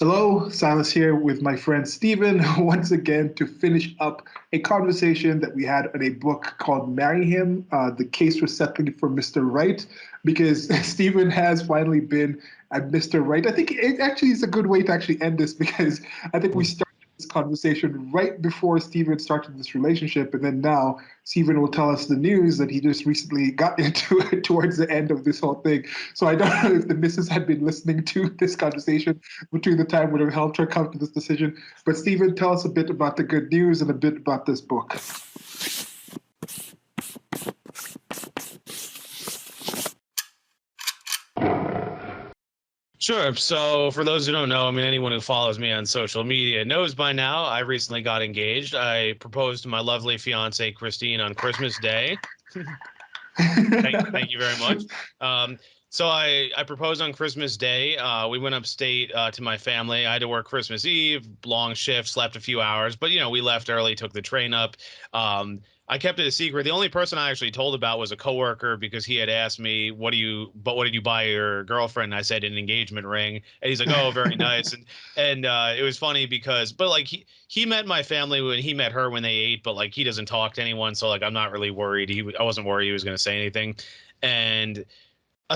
Hello, Silas here with my friend Stephen, once again to finish up a conversation that we had on a book called Marry Him, The Case for Settling for Mr. Right, because Stephen has finally been at Mr. Right. I think it actually is a good way to actually end this because I think we started this conversation right before Stephen started this relationship, and then now Stephen will tell us the news that he just recently got into it towards the end of this whole thing. So I don't know if the missus had been listening to this conversation between the time would have helped her come to this decision. But Stephen, tell us a bit about the good news and a bit about this book. Sure. So for those who don't know, I mean, anyone who follows me on social media knows by now I recently got engaged. I proposed to my lovely fiance, Christine, on Christmas Day. Thank you very much. So I proposed on Christmas Day. We went upstate to my family. I had to work Christmas Eve, long shift, slept a few hours, but we left early, took the train up. I kept it a secret. The only person I actually told about was a coworker because he had asked me, what did you buy your girlfriend? And I said an engagement ring. And he's like, "Oh, very nice." And it was funny but like he met my family when he met her when they ate, but like he doesn't talk to anyone, so like I'm not really worried. I wasn't worried he was going to say anything. And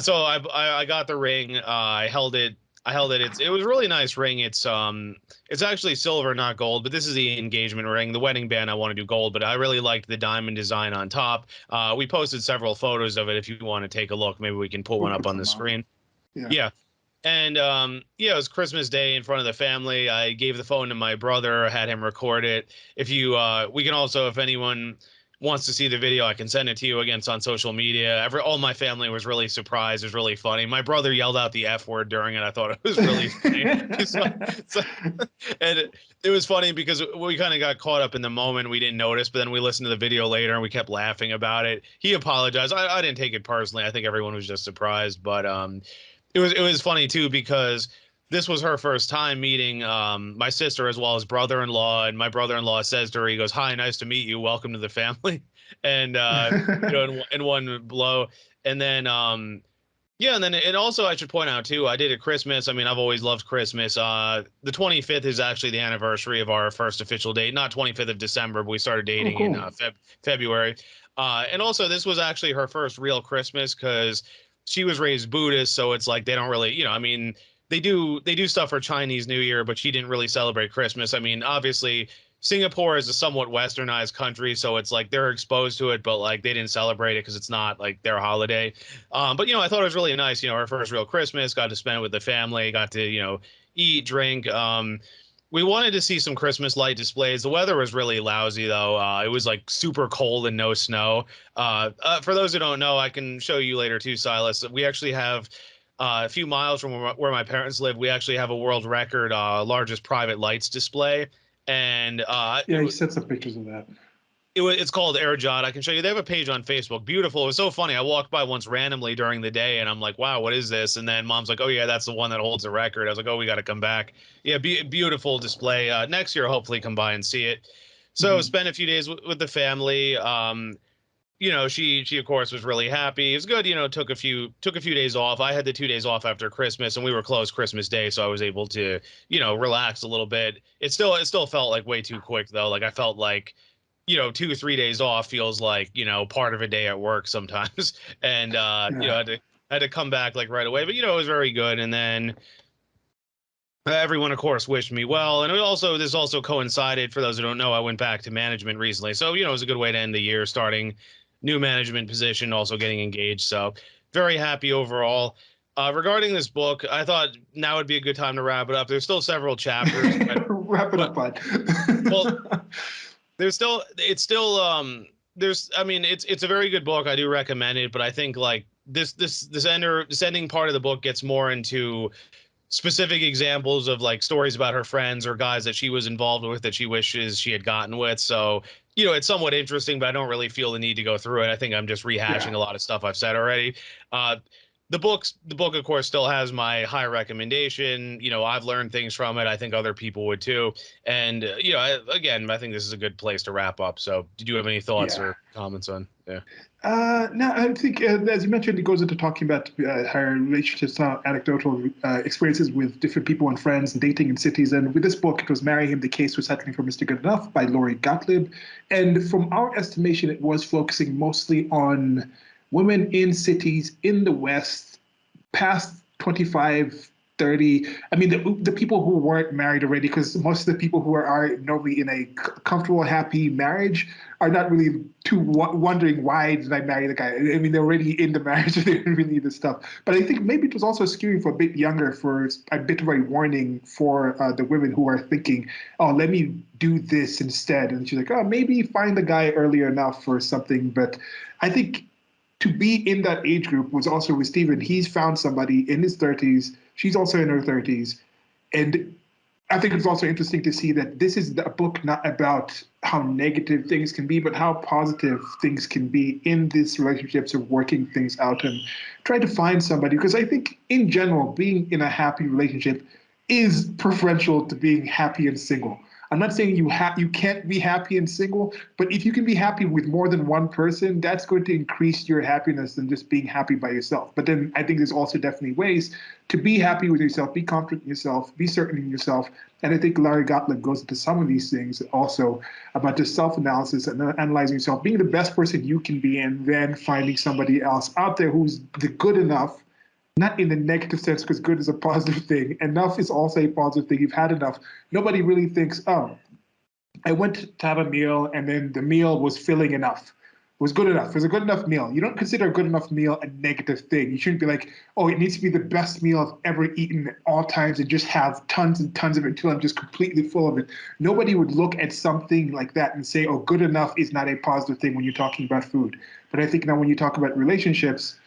so I got the ring. I held it. It was a really nice ring. It's actually silver, not gold, but this is the engagement ring. The wedding band I want to do gold, but I really liked the diamond design on top. We posted several photos of it. If you want to take a look, maybe we can pull one up on the screen. Yeah. Yeah. And it was Christmas Day in front of the family. I gave the phone to my brother, had him record it. We can also, if anyone wants to see the video, I can send it to you. Again, it's on social media. All my family was really surprised. It was really funny. My brother yelled out the F word during it. I thought it was really funny. And it was funny because we kind of got caught up in the moment. We didn't notice, but then we listened to the video later and we kept laughing about it. He apologized. I didn't take it personally. I think everyone was just surprised, but it was funny too because this was her first time meeting my sister as well as brother-in-law, and my brother-in-law says to her, he goes, "Hi, nice to meet you. Welcome to the family." And in one blow. And then and then it also, I should point out too, I did at Christmas. I mean, I've always loved Christmas. The 25th is actually the anniversary of our first official date. Not 25th of December, but we started dating in February. And also, this was actually her first real Christmas because she was raised Buddhist, so it's like they don't really, I mean, they do stuff for Chinese New Year, but she didn't really celebrate Christmas. I mean, obviously, Singapore is a somewhat westernized country, so it's like they're exposed to it, but like they didn't celebrate it because it's not like their holiday. But I thought it was really nice. Her first real Christmas, got to spend it with the family, got to eat, drink. We wanted to see some Christmas light displays. The weather was really lousy though. It was like super cold and no snow. For those who don't know, I can show you later too, Silas. We actually have a few miles from where my parents live. We actually have a world record largest private lights display. And yeah, you sent some pictures of that. It's called AirJot. I can show you. They have a page on Facebook. Beautiful. It was so funny. I walked by once randomly during the day, and I'm like, "Wow, what is this?" And then Mom's like, "Oh yeah, that's the one that holds the record." I was like, "Oh, we got to come back." Yeah, beautiful display. Next year, hopefully, come by and see it. So spent a few days with the family. She of course was really happy. It was good. Took a few days off. I had the 2 days off after Christmas, and we were closed Christmas Day, so I was able to relax a little bit. It still felt like way too quick though. Like I felt like 2 or 3 days off feels like part of a day at work sometimes. And had to come back like right away, but it was very good. And then everyone of course wished me well, and this also coincided, for those who don't know, I went back to management recently, so it was a good way to end the year, starting new management position, also getting engaged. So very happy overall. Regarding this book, I thought now would be a good time to wrap it up. There's still several chapters. Wrap it up, bud. Well, there's I mean, it's a very good book. I do recommend it, but I think like this ending part of the book gets more into specific examples of like stories about her friends or guys that she was involved with that she wishes she had gotten with. So, it's somewhat interesting, but I don't really feel the need to go through it. I think I'm just rehashing a lot of stuff I've said already. the book of course still has my high recommendation. I've learned things from it. I think other people would too. And again, I think this is a good place to wrap up. So did you have any thoughts Yeah. or comments on? Yeah. No, I think, as you mentioned, it goes into talking about her relationships, anecdotal experiences with different people and friends, and dating in cities. And with this book, it was Marry Him, The Case for Settling for Mr. Good Enough by Lori Gottlieb. And from our estimation, it was focusing mostly on women in cities in the West past 25, 30. I mean, the people who weren't married already, because most of the people who are normally in a comfortable, happy marriage are not really too wondering, why did I marry the guy? I mean, they're already in the marriage, they didn't really need this stuff. But I think maybe it was also skewing for a bit younger, for a bit of a warning for the women who are thinking, oh, let me do this instead. And she's like, oh, maybe find the guy earlier enough or something. But I think to be in that age group was also with Stephen. He's found somebody in his 30s. She's also in her 30s. And I think it's also interesting to see that this is a book not about how negative things can be, but how positive things can be in these relationships of working things out and trying to find somebody. Because I think, in general, being in a happy relationship is preferential to being happy and single. I'm not saying you can't be happy and single, but if you can be happy with more than one person, that's going to increase your happiness than just being happy by yourself. But then I think there's also definitely ways to be happy with yourself, be confident in yourself, be certain in yourself. And I think Lori Gottlieb goes into some of these things also about just self-analysis and analyzing yourself, being the best person you can be, and then finding somebody else out there who's the good enough, not in the negative sense, because good is a positive thing. Enough is also a positive thing. You've had enough. Nobody really thinks, oh, I went to have a meal and then the meal was filling enough. It was good enough. It was a good enough meal. You don't consider a good enough meal a negative thing. You shouldn't be like, oh, it needs to be the best meal I've ever eaten at all times and just have tons and tons of it until I'm just completely full of it. Nobody would look at something like that and say, oh, good enough is not a positive thing when you're talking about food. But I think now when you talk about relationships,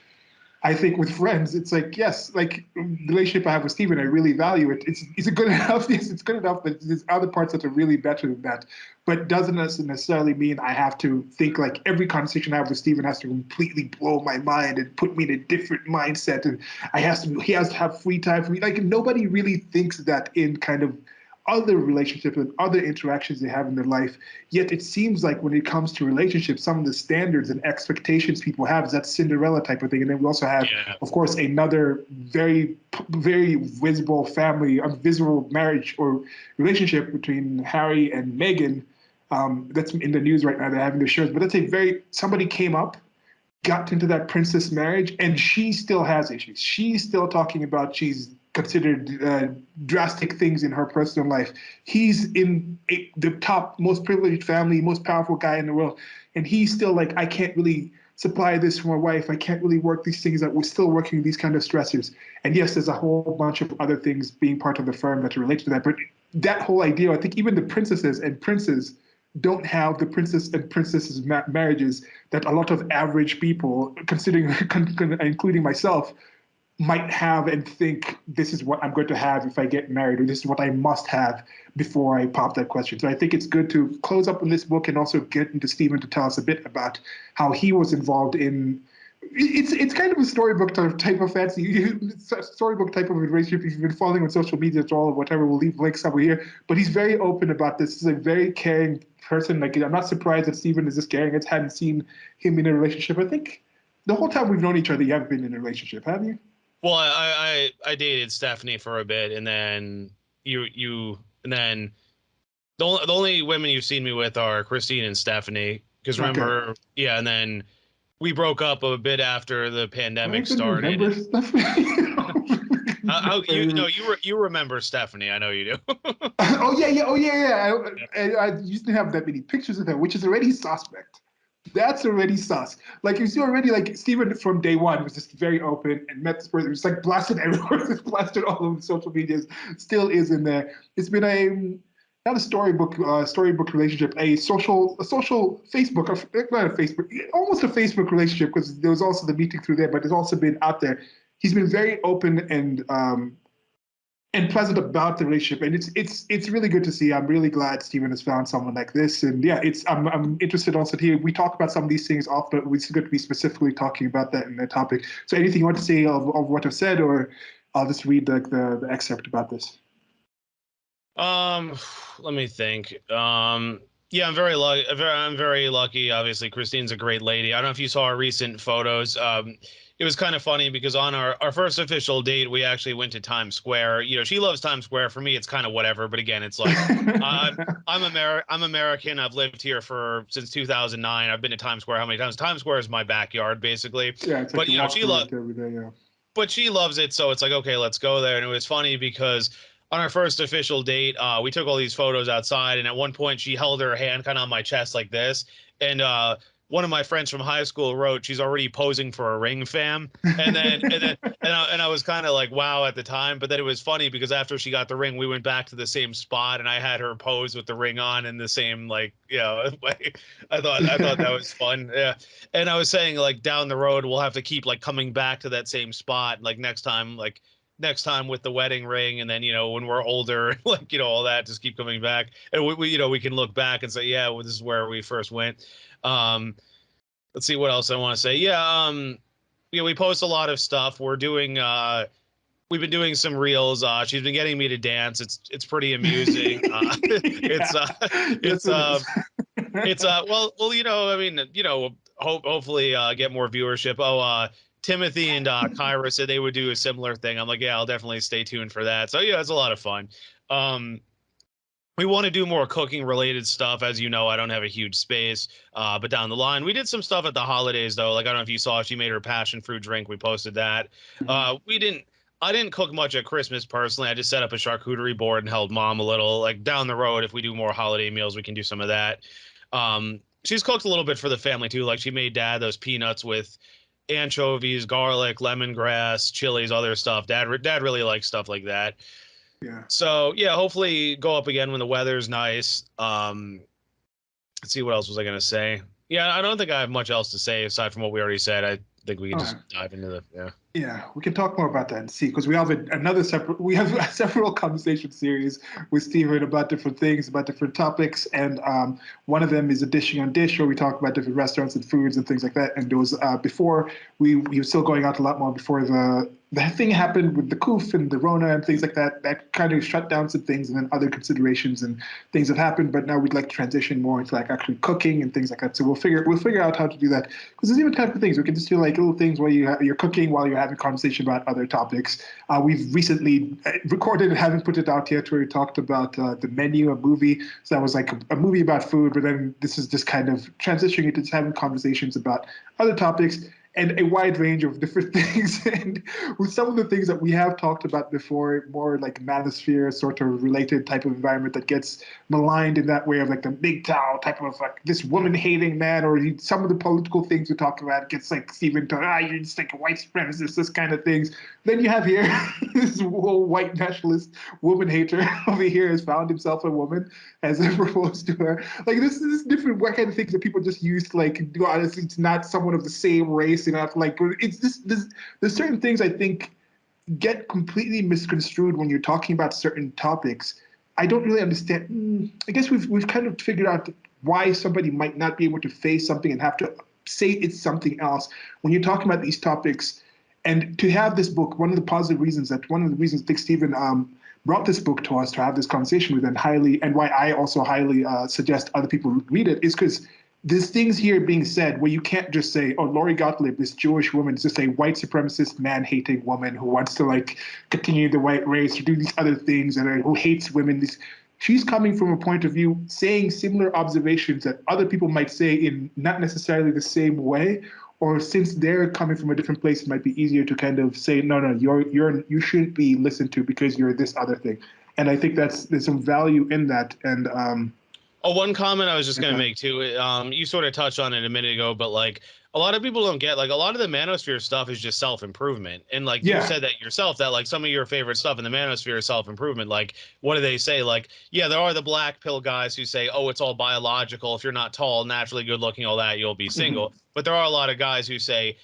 I think with friends, it's like, yes, like the relationship I have with Steven, I really value it. Is it good enough? Yes, it's good enough, but there's other parts that are really better than that. But doesn't necessarily mean I have to think like every conversation I have with Steven has to completely blow my mind and put me in a different mindset. And he has to have free time for me. Like nobody really thinks that in kind of other relationships and other interactions they have in their life. Yet it seems like when it comes to relationships, some of the standards and expectations people have is that Cinderella type of thing. And then we also have, of course, another very, very visible visible marriage or relationship between Harry and Meghan. That's in the news right now. They're having their shows, but somebody came up, got into that princess marriage, and she still has issues. She's still talking about she's considered drastic things in her personal life. He's in the top, most privileged family, most powerful guy in the world, and he's still like, I can't really supply this for my wife. I can't really work these things out. We're still working these kind of stressors. And yes, there's a whole bunch of other things being part of the firm that relate to that. But that whole idea, I think even the princesses and princes don't have the princess and princesses marriages that a lot of average people, considering including myself, might have and think this is what I'm going to have if I get married, or this is what I must have before I pop that question. So I think it's good to close up on this book and also get into Stephen to tell us a bit about how he was involved in. It's kind of a storybook type of fancy, storybook type of relationship. If you've been following on social media at all or whatever, we'll leave links over here. But he's very open about this. He's a very caring person. Like, I'm not surprised that Stephen is this caring. I hadn't seen him in a relationship. I think the whole time we've known each other, you haven't been in a relationship, have you? Well, I dated Stephanie for a bit, and then and then the only women you've seen me with are Christine and Stephanie. Because remember, Okay. yeah, and then we broke up a bit after the I pandemic even started. remember stuff. You remember Stephanie? I know you do. Oh yeah, yeah, oh yeah, yeah. I used to have that many pictures of her, which is already suspect. That's already sus. Like you see already, like Steven from day one was just very open and met this person, just like blasted everywhere, just blasted all over the social medias. Still is in there. It's been a not a storybook relationship, a social Facebook, not a Facebook, almost a Facebook relationship because there was also the meeting through there, but it's also been out there. He's been very open and and pleasant about the relationship. And it's really good to see. I'm really glad Stephen has found someone like this. And yeah, I'm interested also to hear, we talk about some of these things off, but it's good to be specifically talking about that in the topic. So anything you want to say of what I've said, or I'll just read the excerpt about this. Let me think. Yeah, I'm very lucky. I'm very lucky. Obviously, Christine's a great lady. I don't know if you saw our recent photos. It was kind of funny because on our first official date, we actually went to Times Square. You know, she loves Times Square. For me, it's kind of whatever. But again, it's like I'm American. I've lived here since 2009. I've been to Times Square how many times? Times Square is my backyard, basically. Yeah, it's like But you you know, walk through it every day. Yeah. but she loves it, so it's like, okay, let's go there. And it was funny because on our first official date, we took all these photos outside, and at one point she held her hand kind of on my chest like this, and one of my friends from high school wrote, "She's already posing for a ring, fam." And I was kind of like, wow, at the time. But then it was funny because after she got the ring, we went back to the same spot, and I had her pose with the ring on in the same, like, way. I thought that was fun. Yeah. And I was saying, like, down the road we'll have to keep like coming back to that same spot, like next time with the wedding ring, and then when we're older, like, all that, just keep coming back, and we can look back and say, yeah, well, this is where we first went. um let's see what else I want to say. Yeah, we post a lot of stuff. We've been doing some reels. She's been getting me to dance. It's pretty amusing. Yeah. Yes, It's it is. well, I mean, hopefully get more viewership. Timothy and Kyra said they would do a similar thing. I'm like, yeah, I'll definitely stay tuned for that. So yeah, it's a lot of fun. Um, we want to do more cooking related stuff. As you know, I don't have a huge space, but down the line, we did some stuff at the holidays though. Like, I don't know if you saw, she made her passion fruit drink. We posted that. We didn't. I didn't cook much at Christmas personally. I just set up a charcuterie board and helped mom a little. Like, down the road, if we do more holiday meals, we can do some of that. She's cooked a little bit for the family too. Like, she made dad those peanuts with anchovies, garlic, lemongrass, chilies, other stuff. Dad really likes stuff like that. Yeah. So yeah, hopefully go up again when the weather's nice. Let's see, what else was I gonna say? Yeah, I don't think I have much else to say aside from what we already said. I think we can All just right. dive into the yeah. Yeah, we can talk more about that and see, because we have another separate, we have several conversation series with Steven about different things, about different topics, and one of them is a dishing on dish, where we talk about different restaurants and foods and things like that. And those before we were still going out a lot more before the thing happened with the coof and the Rona and things like that. That kind of shut down some things, and then other considerations and things have happened. But now we'd like to transition more into like actually cooking and things like that. So we'll figure out how to do that, because there's even type of things we can just do, like little things where you're cooking while you're having conversation about other topics. We've recently recorded and haven't put it out yet, where we talked about the menu, a movie. So that was like a movie about food, but then this is just kind of transitioning into just having conversations about other topics and a wide range of different things. And with some of the things that we have talked about before, more like manosphere sort of related type of environment that gets maligned in that way of like the big towel type of like this woman hating man, or some of the political things we talk about gets like Stephen to, you're just like a white supremacist, this kind of things. Then you have here this whole white nationalist woman hater over here has found himself a woman, has proposed to her. Like, this is different what kind of things that people just use to like do honestly, it's not someone of the same race, like it's there's certain things I think get completely misconstrued when you're talking about certain topics. I don't really understand. I guess we've kind of figured out why somebody might not be able to face something and have to say it's something else when you're talking about these topics. And to have this book, one of the reasons I think Stephen brought this book to us to have this conversation with, and why I also highly suggest other people read it, is because there's things here being said where you can't just say, oh, Lori Gottlieb, this Jewish woman, is just a white supremacist, man-hating woman who wants to like continue the white race or do these other things, and who hates women. She's coming from a point of view saying similar observations that other people might say in not necessarily the same way, or since they're coming from a different place, it might be easier to kind of say, no, you shouldn't be listened to because you're this other thing. And I think there's some value in that. And Oh, one comment I was just going to make too. You sort of touched on it a minute ago, but like a lot of people don't get, like, a lot of the manosphere stuff is just self-improvement. And like you yeah, said that yourself, that like some of your favorite stuff in the manosphere is self-improvement. Like, what do they say? Like, yeah, there are the black pill guys who say, oh, it's all biological. If you're not tall, naturally good looking, all that, you'll be single. But there are a lot of guys who say,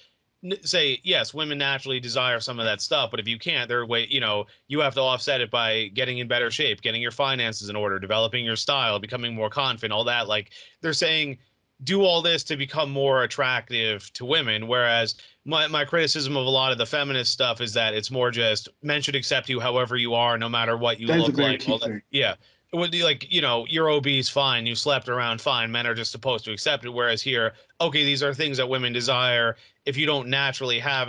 say yes, women naturally desire some of that stuff, but if you can't, there are way, you have to offset it by getting in better shape, getting your finances in order, developing your style, becoming more confident, all that. Like they're saying, do all this to become more attractive to women. Whereas my criticism of a lot of the feminist stuff is that it's more just men should accept you however you are, no matter what you That is a look very like, key all that. thing. Yeah. It would be like, you're obese, fine. You slept around, fine. Men are just supposed to accept it. Whereas here, okay, these are things that women desire. If you don't naturally have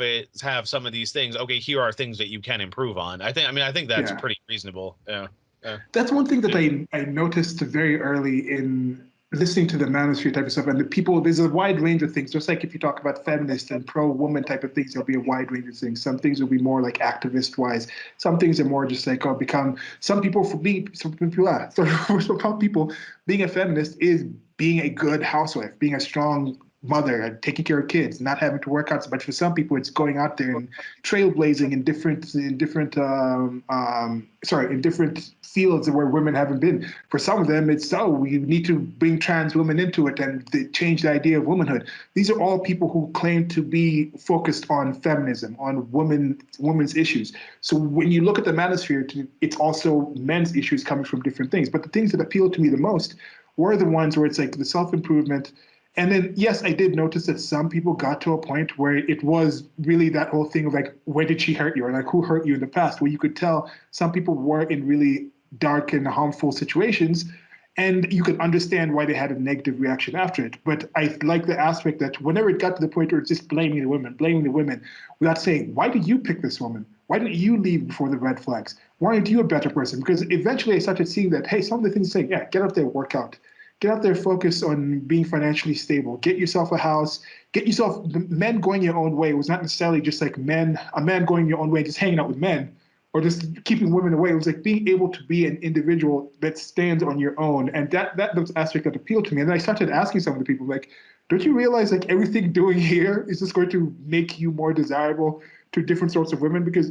some of these things, okay, here are things that you can improve on. I think that's Yeah. pretty reasonable. Yeah. Yeah. That's one thing that I noticed very early in listening to the manosphere type of stuff. And the people, there's a wide range of things. Just like if you talk about feminist and pro-woman type of things, there'll be a wide range of things. Some things will be more like activist-wise. Some things are more just like, oh, become, some people, for being, some people are, so for some people, being a feminist is being a good housewife, being a strong mother and taking care of kids, not having to work out so much. For some people, it's going out there and trailblazing in different fields where women haven't been. For some of them, it's we need to bring trans women into it and change the idea of womanhood. These are all people who claim to be focused on feminism, on women's issues. So when you look at the manosphere, it's also men's issues coming from different things. But the things that appealed to me the most were the ones where it's like the self-improvement. And then, yes, I did notice that some people got to a point where it was really that whole thing of like, where did she hurt you? Or like, who hurt you in the past? Where you could tell some people were in really dark and harmful situations. And you could understand why they had a negative reaction after it. But I like the aspect that whenever it got to the point where it's just blaming the women, without saying, why did you pick this woman? Why didn't you leave before the red flags? Why aren't you a better person? Because eventually I started seeing that, hey, some of the things saying, yeah, get out there, work out. Get out there, focus on being financially stable. Get yourself a house. Get yourself, men going your own way was not necessarily just like a man going your own way, just hanging out with men or just keeping women away. It was like being able to be an individual that stands on your own. And that was aspect that appealed to me. And then I started asking some of the people, like, don't you realize like everything doing here is just going to make you more desirable to different sorts of women? Because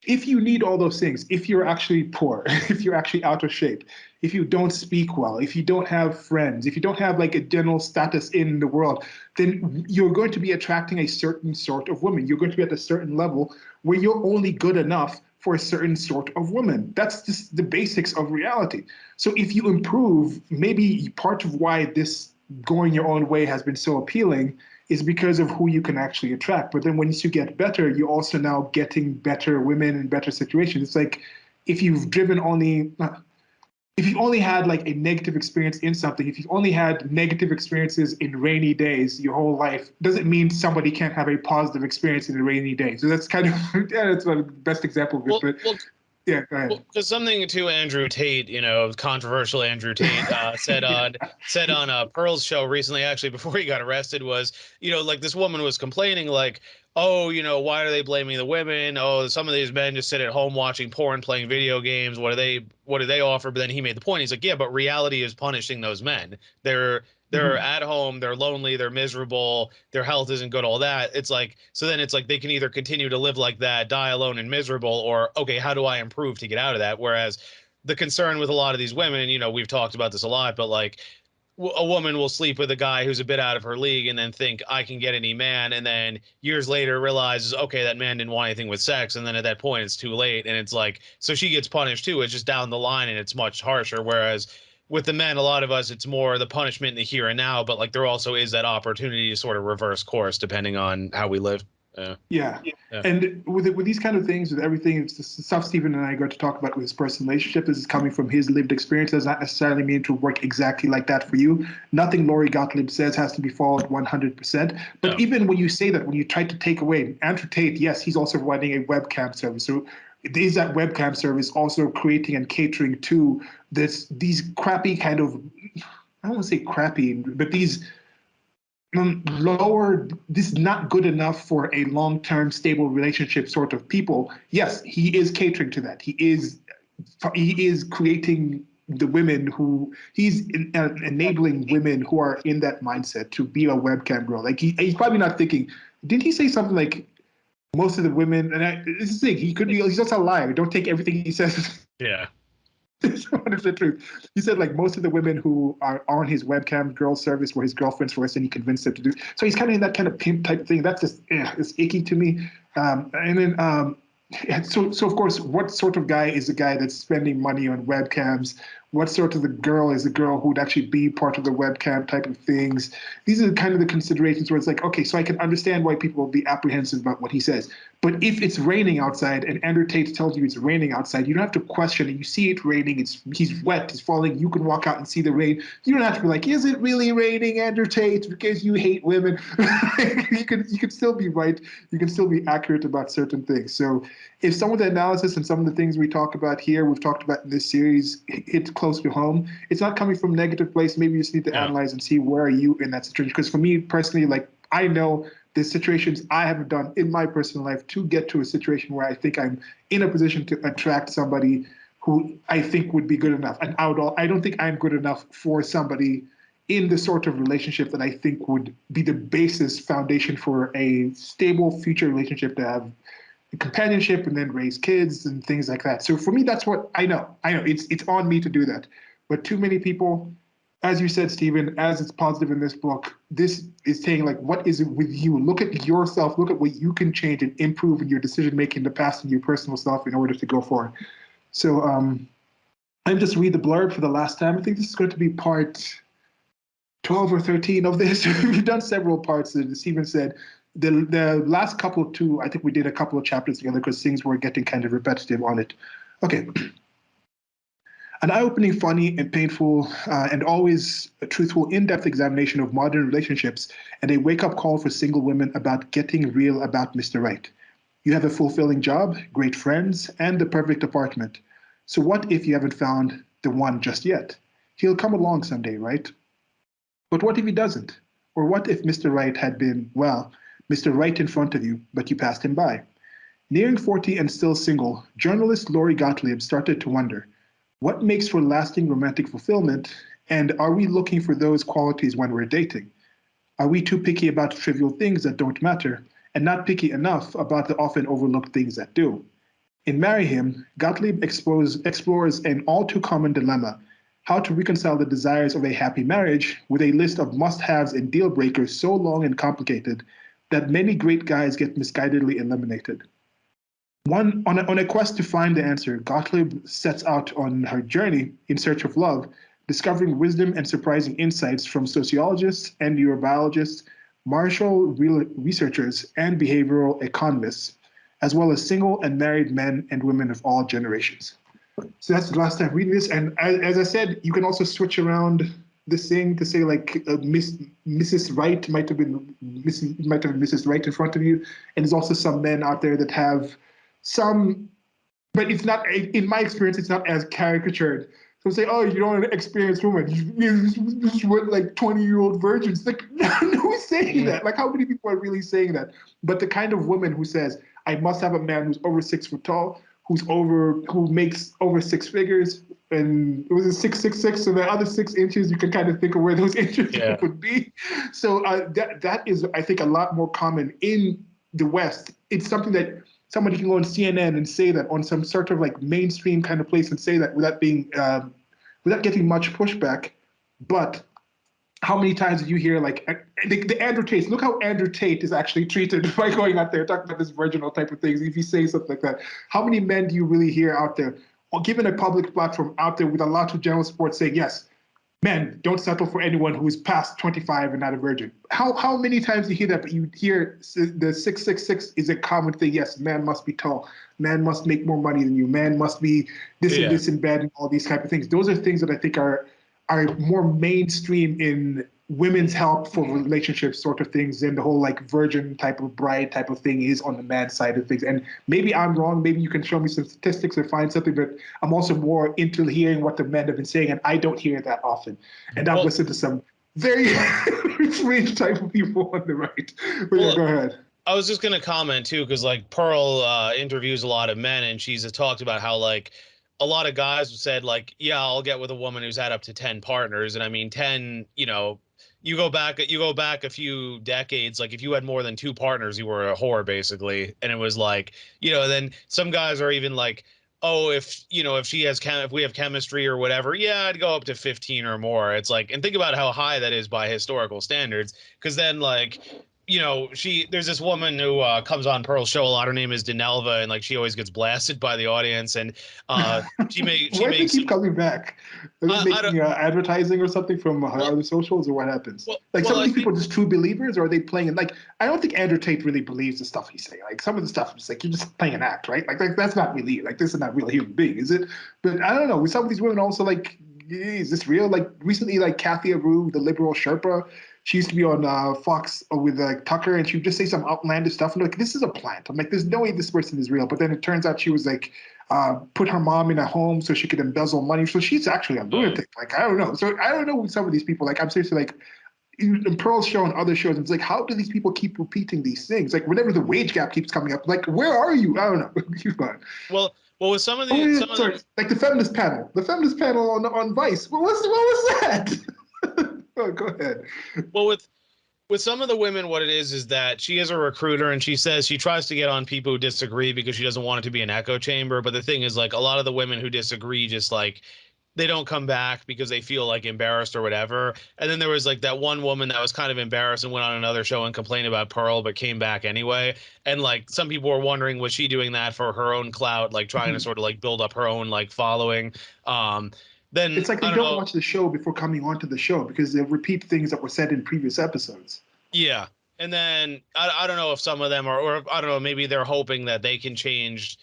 if you need all those things, if you're actually poor, if you're actually out of shape, if you don't speak well, if you don't have friends, if you don't have like a general status in the world, then you're going to be attracting a certain sort of woman. You're going to be at a certain level where you're only good enough for a certain sort of woman. That's just the basics of reality. So if you improve, maybe part of why this going your own way has been so appealing is because of who you can actually attract. But then once you get better, you're also now getting better women in better situations. It's like if you've driven only, if you've only had like a negative experience in something, if you've only had negative experiences in rainy days your whole life, doesn't mean somebody can't have a positive experience in a rainy day. So that's kind of, yeah, that's the best example of it. But yeah, go ahead. Well, because something to Andrew Tate, controversial Andrew Tate, said on Pearl's show recently, actually before he got arrested, was like this woman was complaining, like, oh, why are they blaming the women? Oh, some of these men just sit at home watching porn, playing video games. What do they offer? But then he made the point. He's like, yeah, but reality is punishing those men. They're Mhm. at home, they're lonely, they're miserable, their health isn't good, all that. It's like, so then it's like they can either continue to live like that, die alone and miserable, or okay, how do I improve to get out of that? Whereas the concern with a lot of these women, we've talked about this a lot, but like a woman will sleep with a guy who's a bit out of her league and then think I can get any man, and then years later realizes, okay, that man didn't want anything with sex, and then at that point it's too late, and it's like, so she gets punished too. It's just down the line and it's much harsher. Whereas with the men, a lot of us, it's more the punishment in the here and now, but like there also is that opportunity to sort of reverse course depending on how we live. Yeah. Yeah. Yeah. And with these kind of things, with everything, it's the stuff Stephen and I got to talk about with his personal relationship. This is coming from his lived experience. Does not necessarily mean to work exactly like that for you. Nothing Lori Gottlieb says has to be followed 100%. But No. even when you say that, when you try to take away Andrew Tate, yes, he's also running a webcam service. So is that webcam service also creating and catering to these crappy kind of, I don't want to say crappy, but these lower, this is not good enough for a long-term stable relationship sort of people. Yes, he is catering to that. He is creating the women who enabling women who are in that mindset to be a webcam girl. Like he's probably not thinking, didn't he say something like most of the women, and this is the thing, he's also a liar, don't take everything he says. Yeah. What is the truth? He said like most of the women who are on his webcam girl service were his girlfriends first, and he convinced them to do. So he's kind of in that kind of pimp type thing. That's just it's icky to me. And then so of course, what sort of guy is the guy that's spending money on webcams? What sort of the girl is the girl who would actually be part of the webcam type of things? These are kind of the considerations where it's like, okay, so I can understand why people will be apprehensive about what he says. But if it's raining outside and Andrew Tate tells you it's raining outside, you don't have to question it. You see it raining. He's wet. It's falling. You can walk out and see the rain. You don't have to be like, is it really raining, Andrew Tate? Because you hate women. you can still be right. You can still be accurate about certain things. So if some of the analysis and some of the things we talk about here, we've talked about in this series, hit close to home, it's not coming from a negative place. Maybe you just need to analyze and see where are you in that situation. Because for me personally, like I know the situations I haven't done in my personal life to get to a situation where I think I'm in a position to attract somebody who I think would be good enough. And I don't think I'm good enough for somebody in the sort of relationship that I think would be the basis foundation for a stable future relationship to have companionship and then raise kids and things like that. So for me, that's what I know. It's on me to do that. But too many people, as you said, Stephen, as it's positive in this book, this is saying like, what is it with you? Look at yourself. Look at what you can change and improve in your decision making, the past and your personal self in order to go forward. So I'm just read the blurb for the last time. I think this is going to be part 12 or 13 of this. We've done several parts. As Stephen said, the last couple two, I think we did a couple of chapters together because things were getting kind of repetitive on it. Okay. An eye-opening, funny, and painful, and always a truthful, in-depth examination of modern relationships and a wake-up call for single women about getting real about Mr. Right. You have a fulfilling job, great friends, and the perfect apartment. So what if you haven't found the one just yet? He'll come along someday, right? But what if he doesn't? Or what if Mr. Right had been, well, Mr. Right in front of you, but you passed him by? Nearing 40 and still single, journalist Lori Gottlieb started to wonder, what makes for lasting romantic fulfillment, and are we looking for those qualities when we're dating? Are we too picky about trivial things that don't matter, and not picky enough about the often overlooked things that do? In Marry Him, Gottlieb explores an all too common dilemma, how to reconcile the desires of a happy marriage with a list of must-haves and deal breakers so long and complicated that many great guys get misguidedly eliminated. On a quest to find the answer, Gottlieb sets out on her journey in search of love, discovering wisdom and surprising insights from sociologists and neurobiologists, martial researchers, and behavioral economists, as well as single and married men and women of all generations. So that's the last time reading this. And as I said, you can also switch around this thing to say like Mrs. Right might have been Mrs. Right in front of you. And there's also some men out there that have some, but it's not, in my experience, it's not as caricatured. So say, oh, you don't want an experienced woman. You want like 20-year-old virgins. Like, who's saying that? Like, how many people are really saying that? But the kind of woman who says, I must have a man who's over 6 foot tall, who makes over six figures, and it was a 666. So the other 6 inches, you can kind of think of where those inches would be. So that is, I think, a lot more common in the West. It's something that somebody can go on CNN and say that on some sort of like mainstream kind of place and say that without being without getting much pushback. But how many times did you hear like the Andrew Tate? Look how Andrew Tate is actually treated by going out there talking about this virginal type of things. If you say something like that, how many men do you really hear out there, or given a public platform out there with a lot of general support, saying yes, men, don't settle for anyone who is past 25 and not a virgin? How many times do you hear that? But you hear the 666 is a common thing. Yes, man must be tall. Man must make more money than you. Man must be this and this in bed and all these type of things. Those are things that I think are more mainstream in women's help for relationships sort of things than the whole like virgin type of bride type of thing is on the man side of things. And maybe I'm wrong. Maybe you can show me some statistics or find something, but I'm also more into hearing what the men have been saying, and I don't hear it that often. And I've listened to some very strange type of people on the right. But yeah, go ahead. I was just going to comment too, because like Pearl interviews a lot of men, and she's talked about how like a lot of guys said like, yeah, I'll get with a woman who's had up to 10 partners. And I mean, 10, you go back a few decades, like if you had more than 2 partners, you were a whore basically. And it was like, then some guys are even like, oh, if if we have chemistry or whatever, yeah, I'd go up to 15 or more. It's like, and think about how high that is by historical standards. Because then, like, there's this woman who comes on Pearl's show a lot. Her name is Denelva, and like she always gets blasted by the audience. And she Why do they makes keep coming back? Are they I don't making advertising or something from well other socials, or what happens? Like some well of I these think people are just true believers, or are they playing it? Like I don't think Andrew Tate really believes the stuff he's saying. Like some of the stuff, is like you're just playing an act, right? Like that's not really like this is not real human being, is it? But I don't know. With some of these women, also like, is this real? Like recently, like Kathy Aru, the liberal Sherpa, she used to be on Fox with Tucker, and she would just say some outlandish stuff. And like, this is a plant. I'm like, there's no way this person is real. But then it turns out she was like, put her mom in a home so she could embezzle money. So she's actually a lunatic. Like, I don't know. So I don't know with some of these people. Like, I'm seriously like, in Pearl's show and other shows, it's like, how do these people keep repeating these things? Like, whenever the wage gap keeps coming up, like, where are you? I don't know. Keep going. well with Oh, yeah, some of sorry. them. Like the feminist panel on Vice. What was that? Oh, go ahead. Well, with some of the women, what it is that she is a recruiter, and she says she tries to get on people who disagree because she doesn't want it to be an echo chamber. But the thing is, like, a lot of the women who disagree just like they don't come back because they feel like embarrassed or whatever. And then there was like that one woman that was kind of embarrassed and went on another show and complained about Pearl, but came back anyway. And like some people were wondering, was she doing that for her own clout, like trying to Mhm. sort of like build up her own like following? Um, then It's like I they don't don't know. watch the show before coming onto the show because they repeat things that were said in previous episodes. Yeah. And then I don't know if some of them are, or I don't know, maybe they're hoping that they can change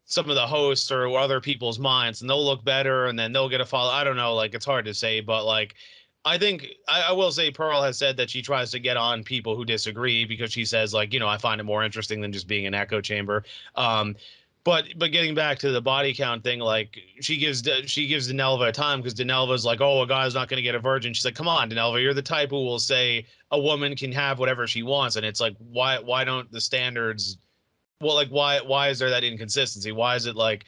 some of the hosts or other people's minds and they'll look better and then they'll get a follow. I don't know. Like, it's hard to say, but like, I think I will say Pearl has said that she tries to get on people who disagree because she says, like, I find it more interesting than just being an echo chamber. Um, but getting back to the body count thing, like she gives Denelva a time because Denelva's like, oh, a guy's not going to get a virgin. She's like, come on, Denelva, you're the type who will say a woman can have whatever she wants, and it's like, why don't the standards? Well, like, why is there that inconsistency? Why is it like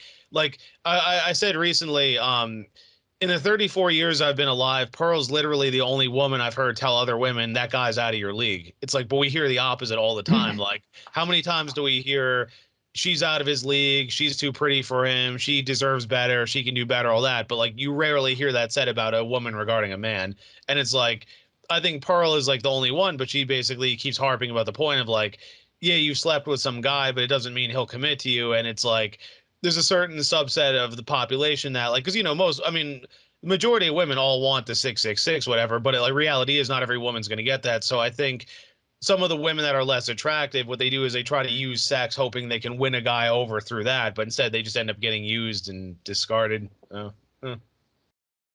I said recently, in the 34 years I've been alive, Pearl's literally the only woman I've heard tell other women that guy's out of your league. It's like, but we hear the opposite all the time. Like, how many times do we hear she's out of his league, she's too pretty for him, she deserves better, she can do better, all that. But like, you rarely hear that said about a woman regarding a man. And it's like, I think Pearl is like the only one, but she basically keeps harping about the point of like, yeah, you slept with some guy, but it doesn't mean he'll commit to you. And it's like, there's a certain subset of the population that, like, because I mean, the majority of women all want the 666, whatever. But like, reality is not every woman's going to get that. So I think some of the women that are less attractive, what they do is they try to use sex, hoping they can win a guy over through that. But instead, they just end up getting used and discarded.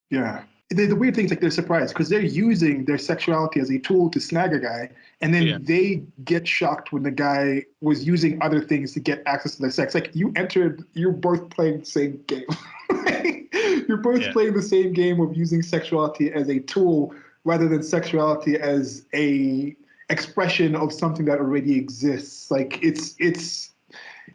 Yeah. The weird thing is like they're surprised because they're using their sexuality as a tool to snag a guy, and Yeah, then they get shocked when the guy was using other things to get access to their sex. Like you're both playing the same game. You're both yeah, playing the same game of using sexuality as a tool rather than sexuality as a expression of something that already exists. Like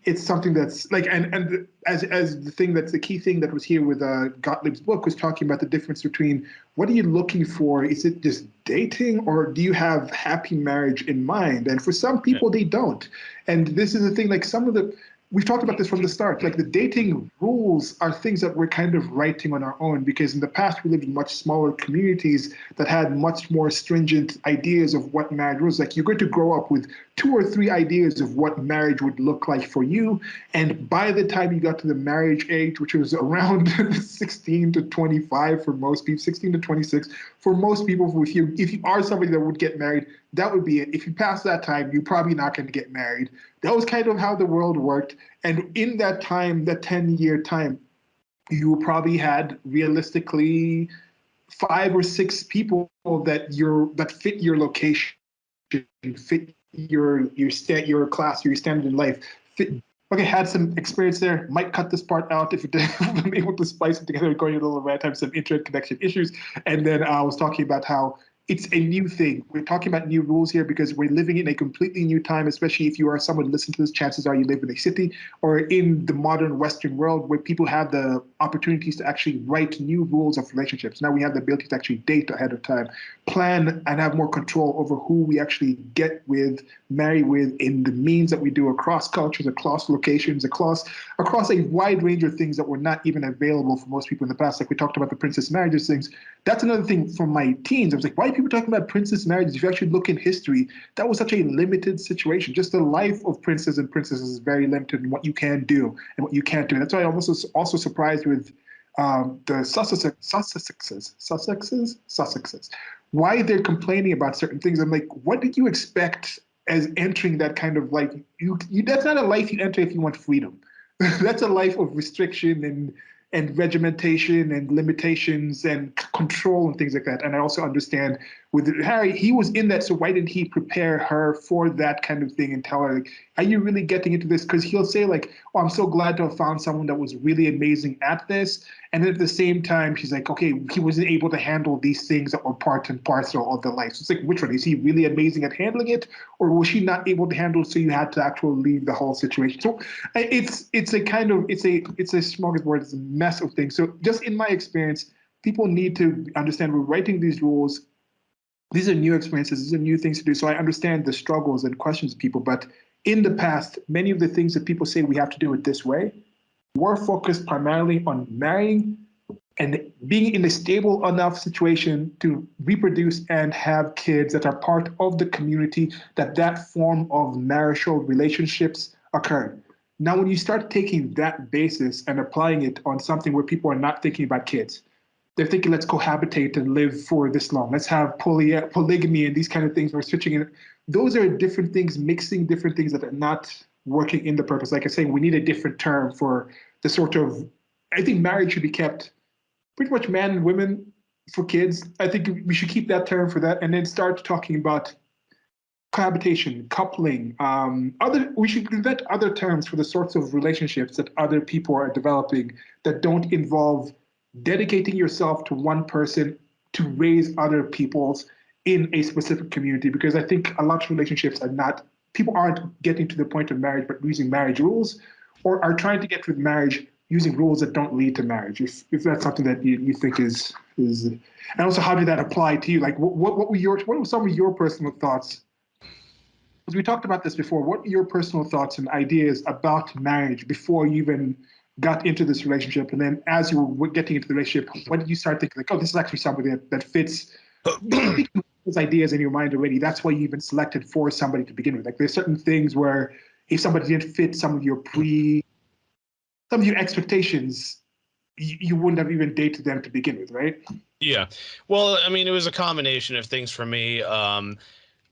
it's something that's like and as the thing that's the key thing that was here with Gottlieb's book was talking about the difference between what are you looking for? Is it just dating or do you have happy marriage in mind? And for some yeah, people they don't. And this is the thing, like some of the we've talked about this from the start. Like the dating rules are things that we're kind of writing on our own because in the past we lived in much smaller communities that had much more stringent ideas of what marriage was. Like you're going to grow up with 2 or 3 ideas of what marriage would look like for you. And by the time you got to the marriage age, which was around 16 to 25 for most people, 16 to 26, for most people, if you are somebody that would get married, that would be it. If you pass that time, you're probably not going to get married. That was kind of how the world worked. And in that time, that 10-year time, you probably had realistically 5 or 6 people that fit your location, fit your class, your standard in life. Fit, okay, had some experience there. Might cut this part out if I'm able to splice it together, going a little rant, have some internet connection issues. And then I was talking about how it's a new thing. We're talking about new rules here because we're living in a completely new time, especially if you are someone listening to this, chances are you live in a city or in the modern Western world where people have the opportunities to actually write new rules of relationships. Now we have the ability to actually date ahead of time, plan, and have more control over who we actually get with, marry with, in the means that we do across cultures, across locations, across a wide range of things that were not even available for most people in the past. Like we talked about the princess marriages things. That's another thing from my teens. I was like, why are people talking about princess marriages? If you actually look in history, that was such a limited situation. Just the life of princes and princesses is very limited in what you can do and what you can't do. And that's why I was also surprised with the Sussexes, why they're complaining about certain things. I'm like, what did you expect as entering that kind of life? That's not a life you enter if you want freedom. That's a life of restriction and regimentation and limitations and control and things like that. And I also understand with Harry, he was in that, so why didn't he prepare her for that kind of thing and tell her, like, are you really getting into this? Because he'll say, like, oh, I'm so glad to have found someone that was really amazing at this. And at the same time, she's like, okay, he wasn't able to handle these things that were part and parcel of the life. So it's like, which one? Is he really amazing at handling it? Or was she not able to handle it, so you had to actually leave the whole situation? So it's a kind of, it's a smorgasbord, it's a mess of things. So just in my experience, people need to understand we're writing these rules. These are new experiences, these are new things to do. So I understand the struggles and questions of people. But in the past, many of the things that people say we have to do it this way were focused primarily on marrying and being in a stable enough situation to reproduce and have kids that are part of the community, that form of marital relationships occurred. Now, when you start taking that basis and applying it on something where people are not thinking about kids, they're thinking, let's cohabitate and live for this long. Let's have polygamy and these kind of things. We're switching it. Those are different things, mixing different things that are not working in the purpose. Like I say, we need a different term for the sort of, I think marriage should be kept pretty much man and women for kids. I think we should keep that term for that and then start talking about cohabitation, coupling. We should invent other terms for the sorts of relationships that other people are developing that don't involve dedicating yourself to one person to raise other people's in a specific community. Because I think a lot of relationships are not, people aren't getting to the point of marriage, but using marriage rules, or are trying to get to marriage using rules that don't lead to marriage. If that's something that you think is, and also how did that apply to you? Like what were some of your personal thoughts? Because we talked about this before. What are your personal thoughts and ideas about marriage before you even got into this relationship? And then as you were getting into the relationship, when did you start thinking, like, oh, this is actually somebody that fits? Those ideas in your mind already. That's why you even selected for somebody to begin with. Like there's certain things where if somebody didn't fit some of your expectations, you wouldn't have even dated them to begin with, right? Yeah. Well, I mean, it was a combination of things for me.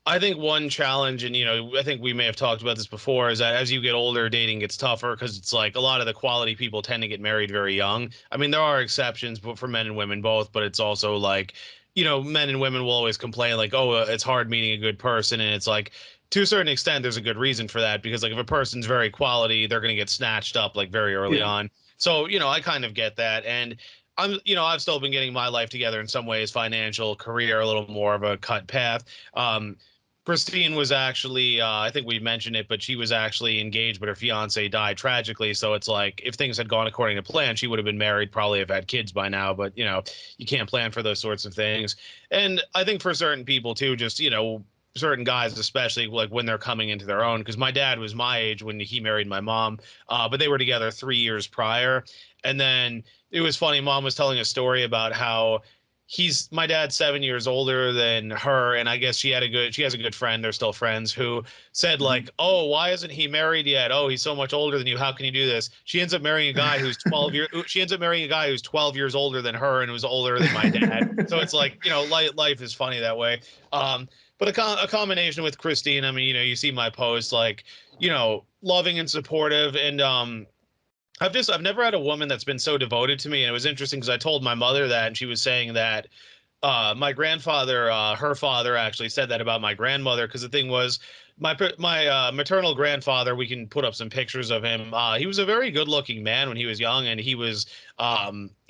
I think one challenge, and I think we may have talked about this before, is that as you get older, dating gets tougher because it's like a lot of the quality people tend to get married very young. I mean, there are exceptions, but for men and women both, but it's also like, men and women will always complain like, oh, it's hard meeting a good person, and it's like to a certain extent, there's a good reason for that because like if a person's very quality, they're going to get snatched up like very early on. So, I kind of get that, and I've still been getting my life together in some ways, financial, career, a little more of a cut path. Christine was actually, I think we mentioned it, but she was actually engaged, but her fiance died tragically. So it's like if things had gone according to plan, she would have been married, probably have had kids by now. But, you can't plan for those sorts of things. And I think for certain people, too, just, certain guys, especially like when they're coming into their own, because my dad was my age when he married my mom, but they were together 3 years prior. And then it was funny. Mom was telling a story about how my dad's 7 years older than her, and I guess she has a good friend, they're still friends, who said like, oh, why isn't he married yet? Oh, he's so much older than you, how can you do this? She ends up marrying a guy who's 12 years older than her and who's older than my dad. So it's like, life is funny that way. But a combination with Christine, I mean, you see my posts, like, loving and supportive, and I've never had a woman that's been so devoted to me. And it was interesting because I told my mother that, and she was saying that my grandfather, her father, actually said that about my grandmother. Because the thing was, my maternal grandfather, we can put up some pictures of him. He was a very good-looking man when he was young, and he was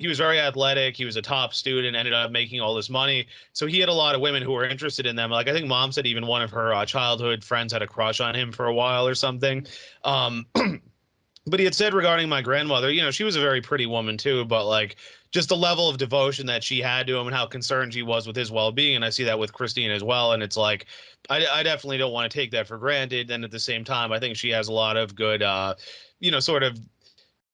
very athletic. He was a top student, ended up making all this money. So he had a lot of women who were interested in them. Like I think mom said even one of her childhood friends had a crush on him for a while or something. Um, but he had said regarding my grandmother, you know, she was a very pretty woman too, but like just the level of devotion that she had to him and how concerned she was with his well-being. And I see that with Christine as well. And it's like, I definitely don't want to take that for granted. And at the same time, I think she has a lot of good, you know, sort of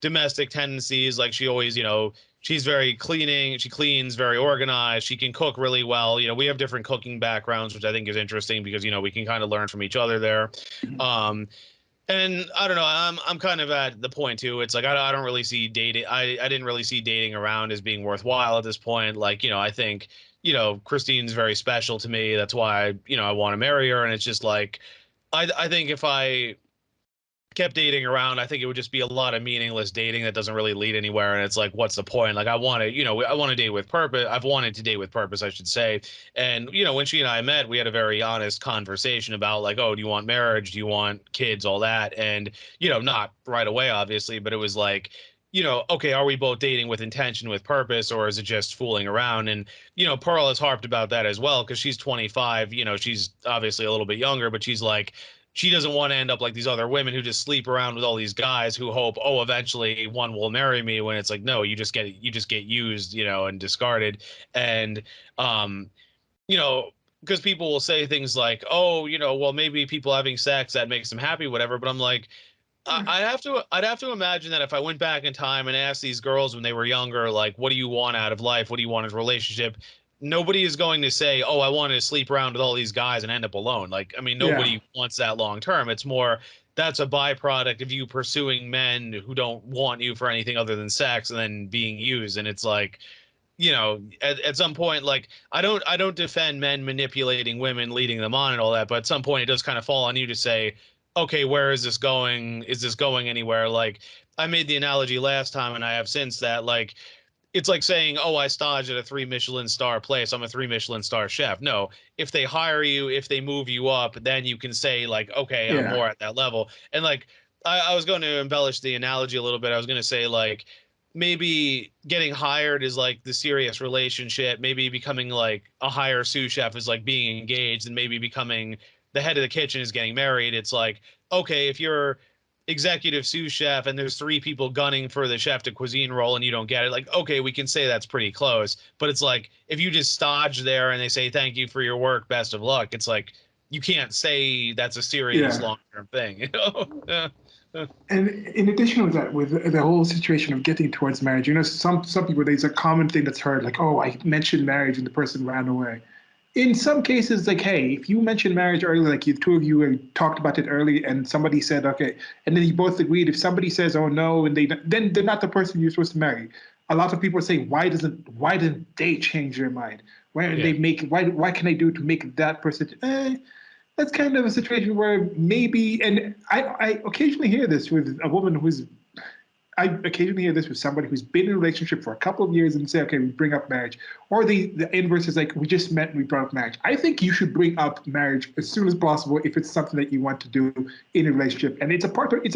domestic tendencies. Like she always, you know, she's very cleaning. She cleans, very organized. She can cook really well. You know, we have different cooking backgrounds, which I think is interesting because, you know, we can kind of learn from each other there. Um, and I don't know. I'm kind of at the point too. It's like I don't really see dating. I didn't really see dating around as being worthwhile at this point. Like you know, I think you know Christine's very special to me. That's why you know I want to marry her. And it's just like I think if I kept dating around, I think it would just be a lot of meaningless dating that doesn't really lead anywhere. And it's like, what's the point? Like, I want to, you know, I want to date with purpose. I've wanted to date with purpose, I should say. And, you know, when she and I met, we had a very honest conversation about like, oh, do you want marriage? Do you want kids? All that. And, you know, not right away, obviously, but it was like, you know, okay, are we both dating with intention, with purpose, or is it just fooling around? And, you know, Pearl has harped about that as well because she's 25. You know, she's obviously a little bit younger, but she's like, she doesn't want to end up like these other women who just sleep around with all these guys who hope, oh, eventually one will marry me. When it's like, no, you just get used, you know, and discarded. And um, you know, because people will say things like, oh, you know, well, maybe people having sex that makes them happy, whatever. But I'm like, I'd have to imagine that if I went back in time and asked these girls when they were younger, like, what do you want out of life? What do you want in a relationship? Nobody is going to say, oh, I want to sleep around with all these guys and end up alone. Like, I mean, Yeah. nobody wants that long term. It's more that's a byproduct of you pursuing men who don't want you for anything other than sex and then being used. And it's like, you know, at some point, like I don't defend men manipulating women, leading them on and all that, but at some point it does kind of fall on you to say, okay, where is this going? Is this going anywhere? Like I made the analogy last time and I have since that like it's like saying, oh, I stage at a 3 Michelin star place. I'm a 3 Michelin star chef. No, if they hire you, if they move you up, then you can say like, okay, I'm Yeah. more at that level. And like, I was going to embellish the analogy a little bit. I was going to say like, maybe getting hired is like the serious relationship. Maybe becoming like a higher sous chef is like being engaged, and maybe becoming the head of the kitchen is getting married. It's like, okay, if you're executive sous chef and there's three people gunning for the chef de cuisine role and you don't get it, like, okay, we can say that's pretty close. But it's like, if you just stodge there and they say, thank you for your work, best of luck, it's like, you can't say that's a serious Yeah. long-term thing, you know? And in addition to that, with the whole situation of getting towards marriage, you know, some people, there's a common thing that's heard, like, oh, I mentioned marriage and the person ran away. In some cases, like, hey, if you mentioned marriage early, like you two of you talked about it early, and somebody said, okay, and then you both agreed. If somebody says, oh no, and then they're not the person you're supposed to marry. A lot of people say, why didn't they change their mind? Why didn't Yeah. they make what can they do to make that person? That's kind of a situation where maybe, and I occasionally hear this with a woman who's, I occasionally hear this with somebody who's been in a relationship for a couple of years and say, okay, we bring up marriage. Or the inverse is like, we just met and we brought up marriage. I think you should bring up marriage as soon as possible if it's something that you want to do in a relationship. And it's a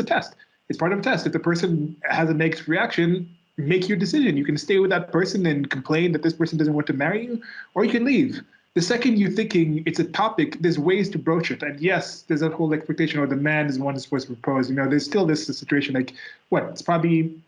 test. It's part of a test. If the person has a negative reaction, make your decision. You can stay with that person and complain that this person doesn't want to marry you, or you can leave. The second you're thinking it's a topic, there's ways to broach it. And yes, there's that whole expectation, or the man is the one who's supposed to propose. You know, there's still this situation like, what? It's probably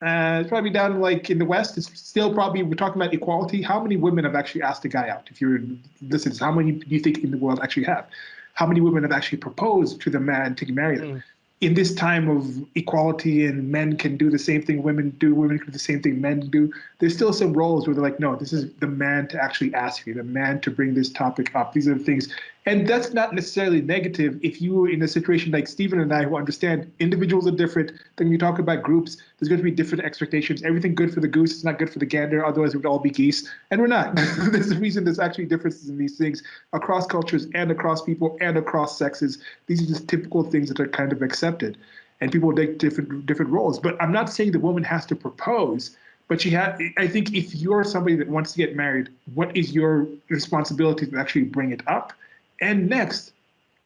down like in the West. It's still probably, we're talking about equality. How many women have actually asked a guy out? If you're listening, how many do you think in the world actually have? How many women have actually proposed to the man to marry them? Mm. In this time of equality and men can do the same thing women can do the same thing men do, there's still some roles where they're like, no, this is the man to actually ask you, the man to bring this topic up. These are the things. And that's not necessarily negative if you were in a situation like Stephen and I, who understand individuals are different. Then when you talk about groups, there's going to be different expectations. Everything good for the goose is not good for the gander, otherwise it would all be geese. And we're not. There's a reason there's actually differences in these things across cultures and across people and across sexes. These are just typical things that are kind of accepted. And people take different roles. But I'm not saying the woman has to propose, but I think if you're somebody that wants to get married, what is your responsibility to actually bring it up? And next,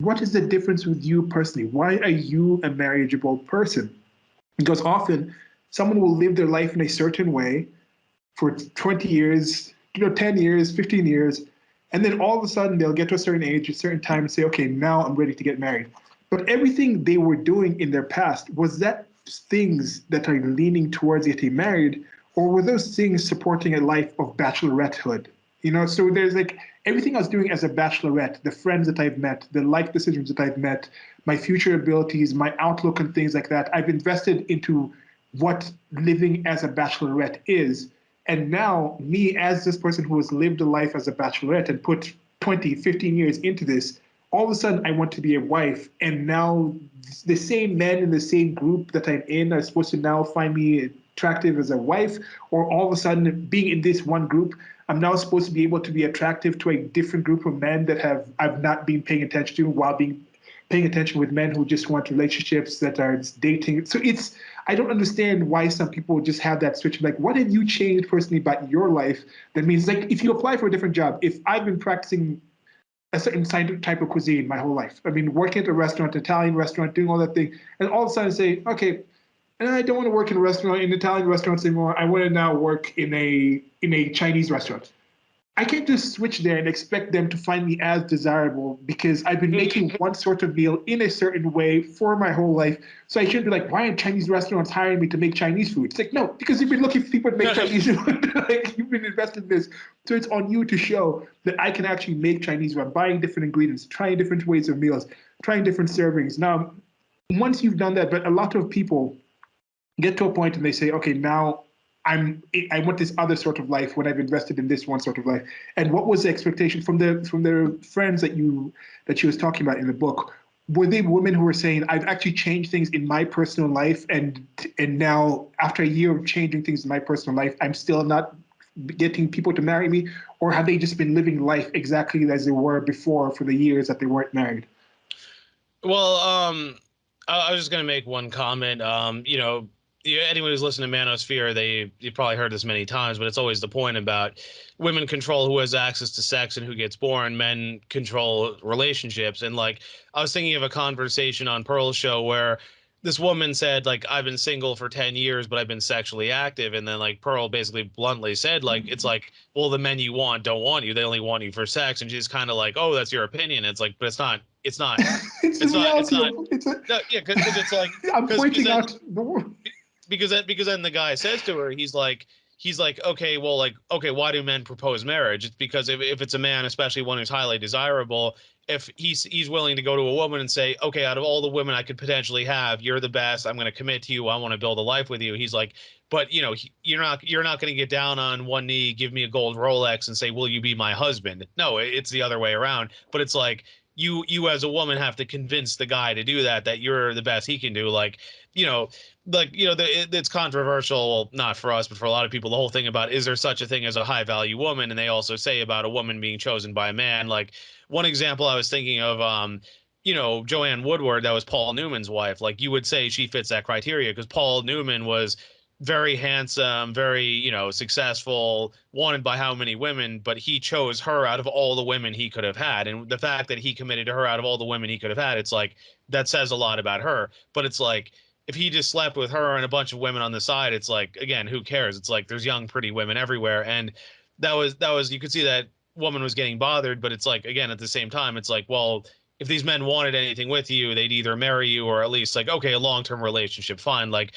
what is the difference with you personally? Why are you a marriageable person? Because often someone will live their life in a certain way for 20 years, 10 years, 15 years, and then all of a sudden they'll get to a certain age, a certain time, and say, okay, now I'm ready to get married. But everything they were doing in their past, was that things that are leaning towards getting married, or were those things supporting a life of bachelorettehood? So there's like everything I was doing as a bachelorette, the friends that I've met, the life decisions that I've met, my future abilities, my outlook and things like that. I've invested into what living as a bachelorette is. And now, me as this person who has lived a life as a bachelorette and put 20, 15 years into this, all of a sudden I want to be a wife. And now the same men in the same group that I'm in are supposed to now find me attractive as a wife, or all of a sudden being in this one group, I'm now supposed to be able to be attractive to a different group of men that I've not been paying attention to, while paying attention with men who just want relationships that are dating. So I don't understand why some people just have that switch. Like, what have you changed personally about your life that means, like, if you apply for a different job, if I've been practicing a certain type of cuisine my whole life, I mean, working at a restaurant, Italian restaurant, doing all that thing, and all of a sudden say, okay, and I don't want to work in a restaurant, in Italian restaurants anymore. I want to now work in a Chinese restaurant. I can't just switch there and expect them to find me as desirable because I've been making one sort of meal in a certain way for my whole life. So I shouldn't be like, why aren't Chinese restaurants hiring me to make Chinese food? It's like, no, because you've been looking for people to make Chinese food. Like, you've been invested in this. So it's on you to show that I can actually make Chinese food. I'm buying different ingredients, trying different ways of meals, trying different servings. Now, once you've done that, but a lot of people get to a point and they say, okay, now I want this other sort of life when I've invested in this one sort of life. And what was the expectation from the friends that she was talking about in the book? Were they women who were saying, I've actually changed things in my personal life, and now after a year of changing things in my personal life, I'm still not getting people to marry me? Or have they just been living life exactly as they were before for the years that they weren't married? Well, I was just gonna make one comment. Anyone who's listened to Manosphere, you probably heard this many times, but it's always the point about women control who has access to sex and who gets born. Men control relationships. And like, I was thinking of a conversation on Pearl's show where this woman said, like, I've been single for 10 years, but I've been sexually active. And then like Pearl basically bluntly said, like, it's like, well, the men you want don't want you. They only want you for sex. And she's kind of like, oh, that's your opinion. It's like, but it's not. It's not. It's the It's not. It's reality not. of it's a, No, yeah, because it's like I'm because pointing then out the world. because then the guy says to her, he's like, okay, well, like, okay, why do men propose marriage? It's because if it's a man, especially one who's highly desirable, if he's willing to go to a woman and say, okay, out of all the women I could potentially have, you're the best. I'm going to commit to you. I want to build a life with you. He's like, but you're not going to get down on one knee, give me a gold Rolex, and say, will you be my husband? No, it's the other way around. But it's like you as a woman have to convince the guy to do that you're the best he can do. Like, you know, it's controversial, not for us, but for a lot of people, the whole thing about, is there such a thing as a high value woman? And they also say about a woman being chosen by a man. Like, one example I was thinking of, Joanne Woodward, that was Paul Newman's wife. Like, you would say she fits that criteria because Paul Newman was very handsome, very, successful, wanted by how many women, but he chose her out of all the women he could have had. And the fact that he committed to her out of all the women he could have had, it's like, that says a lot about her. But it's like, if he just slept with her and a bunch of women on the side, it's like, again, who cares? It's like, there's young, pretty women everywhere. And you could see that woman was getting bothered, but it's like, again, at the same time, it's like, well, if these men wanted anything with you, they'd either marry you or at least like, okay, a long-term relationship, fine. Like,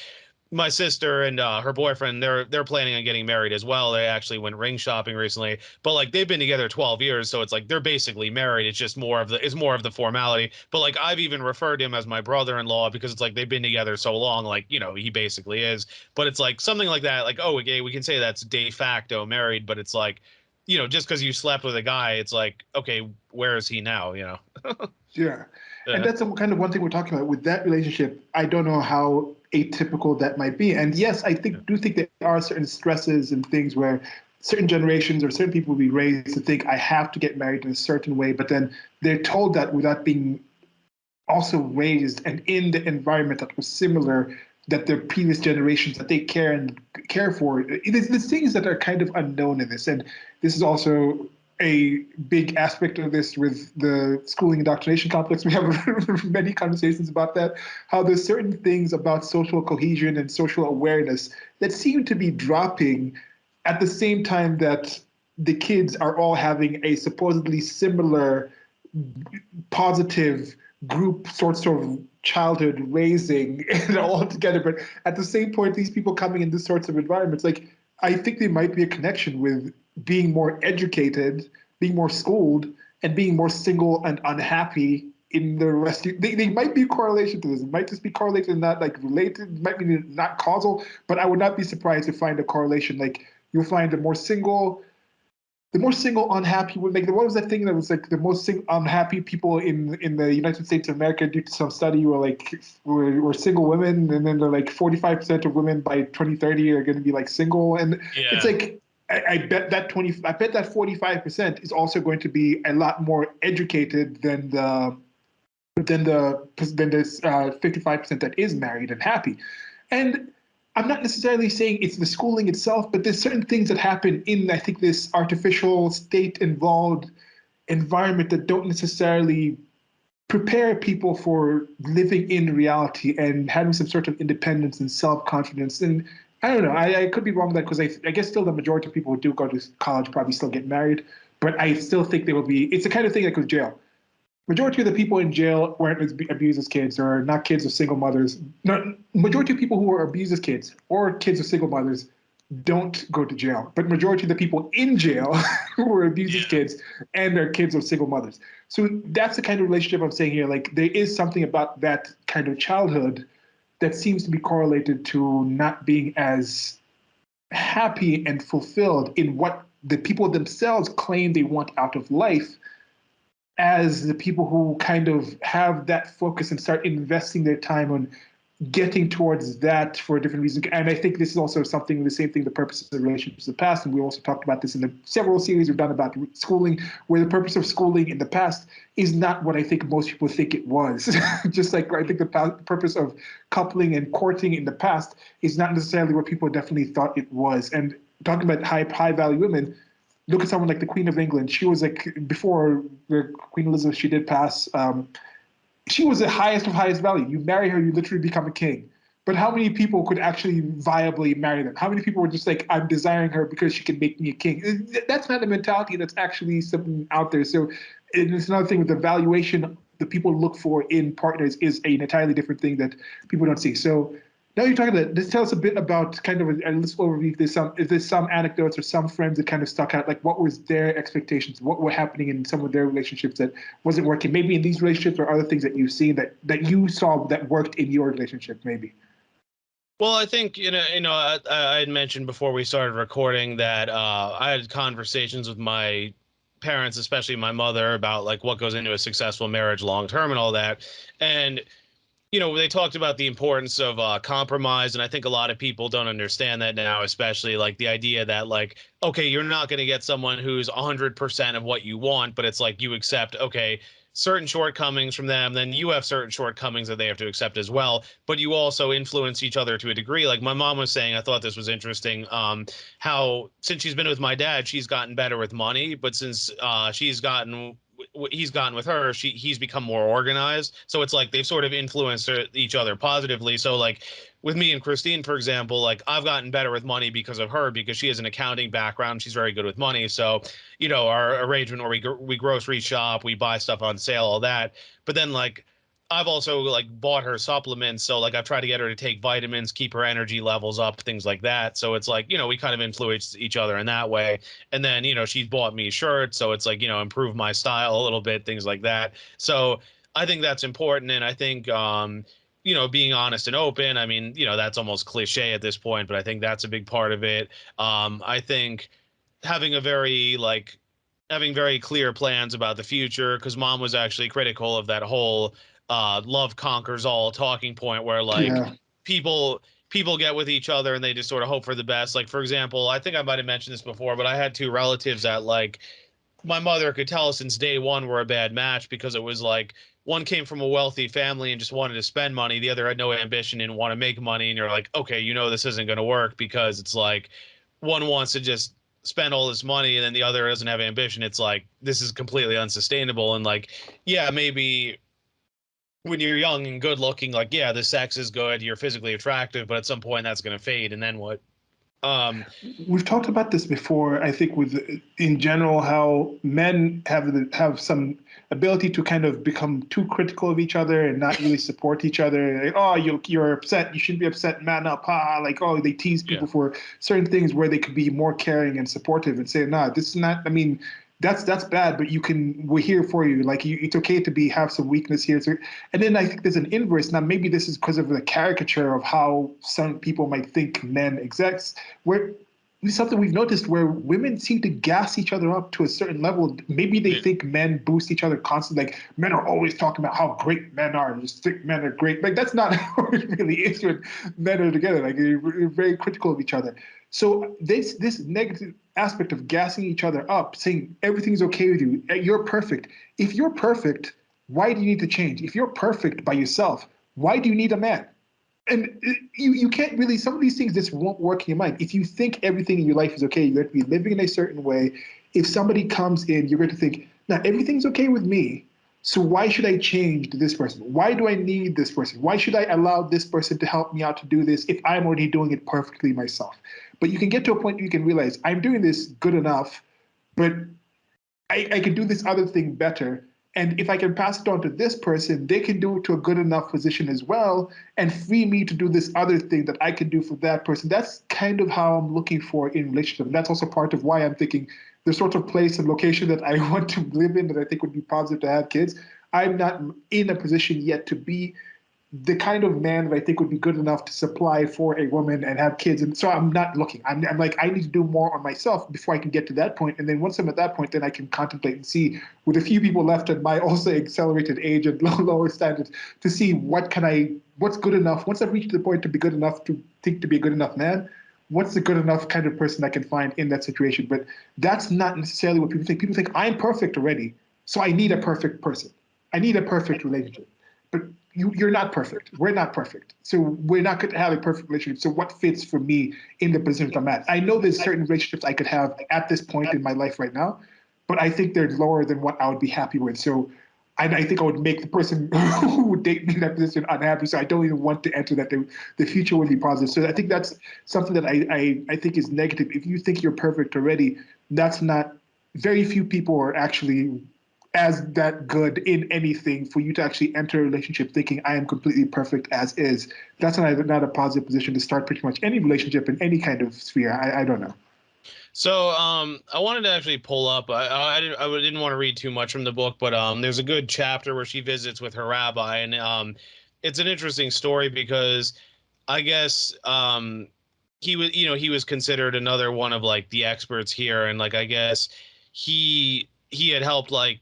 my sister and her boyfriend, they're planning on getting married as well. They actually went ring shopping recently, but like, they've been together 12 years, so it's like they're basically married. It's just more of the formality. But like, I've even referred to him as my brother-in-law because it's like they've been together so long, like, he basically is. But it's like something like that, like, oh, okay, we can say that's de facto married, but it's like, just because you slept with a guy, it's like, okay, where is he now? Yeah. And that's kind of one thing we're talking about with that relationship. I don't know how atypical that might be. And yes, do think there are certain stresses and things where certain generations or certain people will be raised to think I have to get married in a certain way, but then they're told that without being also raised and in the environment that was similar, that their previous generations that they care for. There's things that are kind of unknown in this. And this is also a big aspect of this with the schooling indoctrination complex. We have many conversations about that, how there's certain things about social cohesion and social awareness that seem to be dropping at the same time that the kids are all having a supposedly similar positive group sorts of childhood raising and all together. But at the same point, these people coming in this sorts of environments, like I think there might be a connection with being more educated, being more schooled, and being more single and unhappy in the rest. They might be a correlation to this. It might just be correlated and not like related. It might be not causal, but I would not be surprised to find a correlation. Like you'll find the more single, unhappy, like what was that thing that was like the most unhappy people in the United States of America due to some study were single women, and then they're like 45% of women by 2030 are going to be like single, and it's Yeah. like I bet that 45% is also going to be a lot more educated than this 55% that is married and happy, and I'm not necessarily saying it's the schooling itself, but there's certain things that happen in, I think, this artificial state involved environment that don't necessarily prepare people for living in reality and having some sort of independence and self confidence. And I don't know, I could be wrong with that because I guess still the majority of people who do go to college probably still get married, but I still think there will be, it's the kind of thing like with jail. Majority of the people in jail weren't abused as kids or not kids of single mothers. No, majority of people who were abused as kids or kids of single mothers don't go to jail. But majority of the people in jail who were abused as Yeah. kids and are kids of single mothers. So that's the kind of relationship I'm saying here. Like there is something about that kind of childhood that seems to be correlated to not being as happy and fulfilled in what the people themselves claim they want out of life as the people who kind of have that focus and start investing their time on getting towards that for a different reason. And I think this is also something, the same thing, the purpose of the relationships of the past. And we also talked about this in the several series we've done about schooling, where the purpose of schooling in the past is not what I think most people think it was. Just like I think the purpose of coupling and courting in the past is not necessarily what people definitely thought it was. And talking about high value women, look at someone like the Queen of England. She was like, before the Queen Elizabeth, she did pass. She was the highest of highest value. You marry her, you literally become a king. But how many people could actually viably marry them? How many people were just like, I'm desiring her because she can make me a king? That's not a mentality that's actually something out there. So it's another thing with the valuation the people look for in partners is an entirely different thing that people don't see. So now you're talking about, just tell us a bit about kind of a little overview. If there's some anecdotes or some friends that kind of stuck out, like what was their expectations, what were happening in some of their relationships that wasn't working, maybe in these relationships or other things that you've seen that you saw that worked in your relationship, maybe. Well, I think I had mentioned before we started recording that I had conversations with my parents, especially my mother, about like what goes into a successful marriage long term and all that. And they talked about the importance of compromise, and I think a lot of people don't understand that now, especially like the idea that like, okay, you're not going to get someone who's 100% of what you want, but it's like you accept, okay, certain shortcomings from them, then you have certain shortcomings that they have to accept as well, but you also influence each other to a degree. Like my mom was saying, I thought this was interesting, how since she's been with my dad, she's gotten better with money, but since he's gotten with her, he's become more organized. So it's like they've sort of influenced each other positively. So like with me and Christine, for example, like I've gotten better with money because of her, because she has an accounting background. She's very good with money. So, our arrangement where we grocery shop, we buy stuff on sale, all that. But then like I've also like bought her supplements. So like I've tried to get her to take vitamins, keep her energy levels up, things like that. So it's like, we kind of influence each other in that way. And then, she's bought me shirts. So it's like, improve my style a little bit, things like that. So I think that's important. And I think, being honest and open, I mean, that's almost cliche at this point, but I think that's a big part of it. I think having a very like, having very clear plans about the future, because mom was actually critical of that whole love conquers all talking point where like Yeah. people people get with each other and they just sort of hope for the best. Like for example, I think I might have mentioned this before, but I had two relatives that like my mother could tell since day one were a bad match, because it was like one came from a wealthy family and just wanted to spend money, the other had no ambition and want to make money, and you're like, okay, this isn't going to work, because it's like one wants to just spend all this money and then the other doesn't have ambition, it's like, this is completely unsustainable. And like, yeah, maybe when you're young and good looking, like, yeah, the sex is good, you're physically attractive, but at some point that's going to fade. And then what? We've talked about this before, I think, with in general how men have some ability to kind of become too critical of each other and not really support each other. Like, oh, you're upset, you shouldn't be upset, man up. Like, oh, they tease people for certain things where they could be more caring and supportive and say, nah, this is not, I mean, that's bad, but we're here for you. Like, it's okay to have some weakness here. So, and then I think there's an inverse. Now, maybe this is because of the caricature of how some people might think men exist, where something we've noticed where women seem to gas each other up to a certain level. Maybe they think men boost each other constantly. Like, men are always talking about how great men are and just think men are great. Like, that's not how it really is when men are together. Like, they're very critical of each other. So this negative aspect of gassing each other up, saying everything's okay with you, you're perfect. If you're perfect, why do you need to change? If you're perfect by yourself, why do you need a man? And you can't really, some of these things just won't work in your mind. If you think everything in your life is okay, you have to be living in a certain way. If somebody comes in, you're going to think, now everything's okay with me. So why should I change to this person? Why do I need this person? Why should I allow this person to help me out to do this if I'm already doing it perfectly myself? But you can get to a point where you can realize I'm doing this good enough, but I can do this other thing better. And if I can pass it on to this person, they can do it to a good enough position as well and free me to do this other thing that I can do for that person. That's kind of how I'm looking for in relationship. And that's also part of why I'm thinking the sort of place and location that I want to live in that I think would be positive to have kids. I'm not in a position yet to be the kind of man that I think would be good enough to supply for a woman and have kids. And so I'm not looking. I'm like, I need to do more on myself before I can get to that point. And then once I'm at that point, then I can contemplate and see, with a few people left at my also accelerated age and lower standards, to see what's good enough. Once I've reached the point to be good enough to think to be a good enough man, what's the good enough kind of person I can find in that situation? But that's not necessarily what people think. People think I'm perfect already, so I need a perfect person. I need a perfect relationship. But you're not perfect. We're not perfect. So we're not going to have a perfect relationship. So what fits for me in the position I'm at? I know there's certain relationships I could have at this point in my life right now, but I think they're lower than what I would be happy with. So I think I would make the person who would date me in that position unhappy. So I don't even want to enter that. The future would be positive. So I think that's something that I think is negative. If you think you're perfect already, that's not, very few people are actually as that good in anything for you to actually enter a relationship thinking I am completely perfect as is. That's not a positive position to start pretty much any relationship in any kind of sphere. I don't know. So I wanted to actually pull up. I didn't want to read too much from the book, but there's a good chapter where she visits with her rabbi, and it's an interesting story because I guess he was considered another one of like the experts here, and like I guess he had helped, like,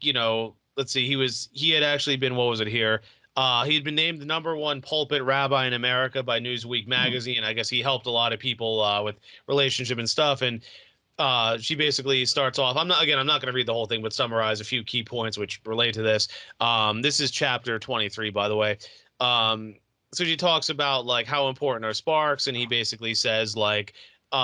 let's see, he had actually been, what was it here? He had been named the #1 pulpit rabbi in America by Newsweek magazine. I guess he helped a lot of people with relationship and stuff. And she basically starts off. I'm not going to read the whole thing, but summarize a few key points which relate to this. This is chapter 23, by the way. So she talks about like how important are sparks, and he basically says like,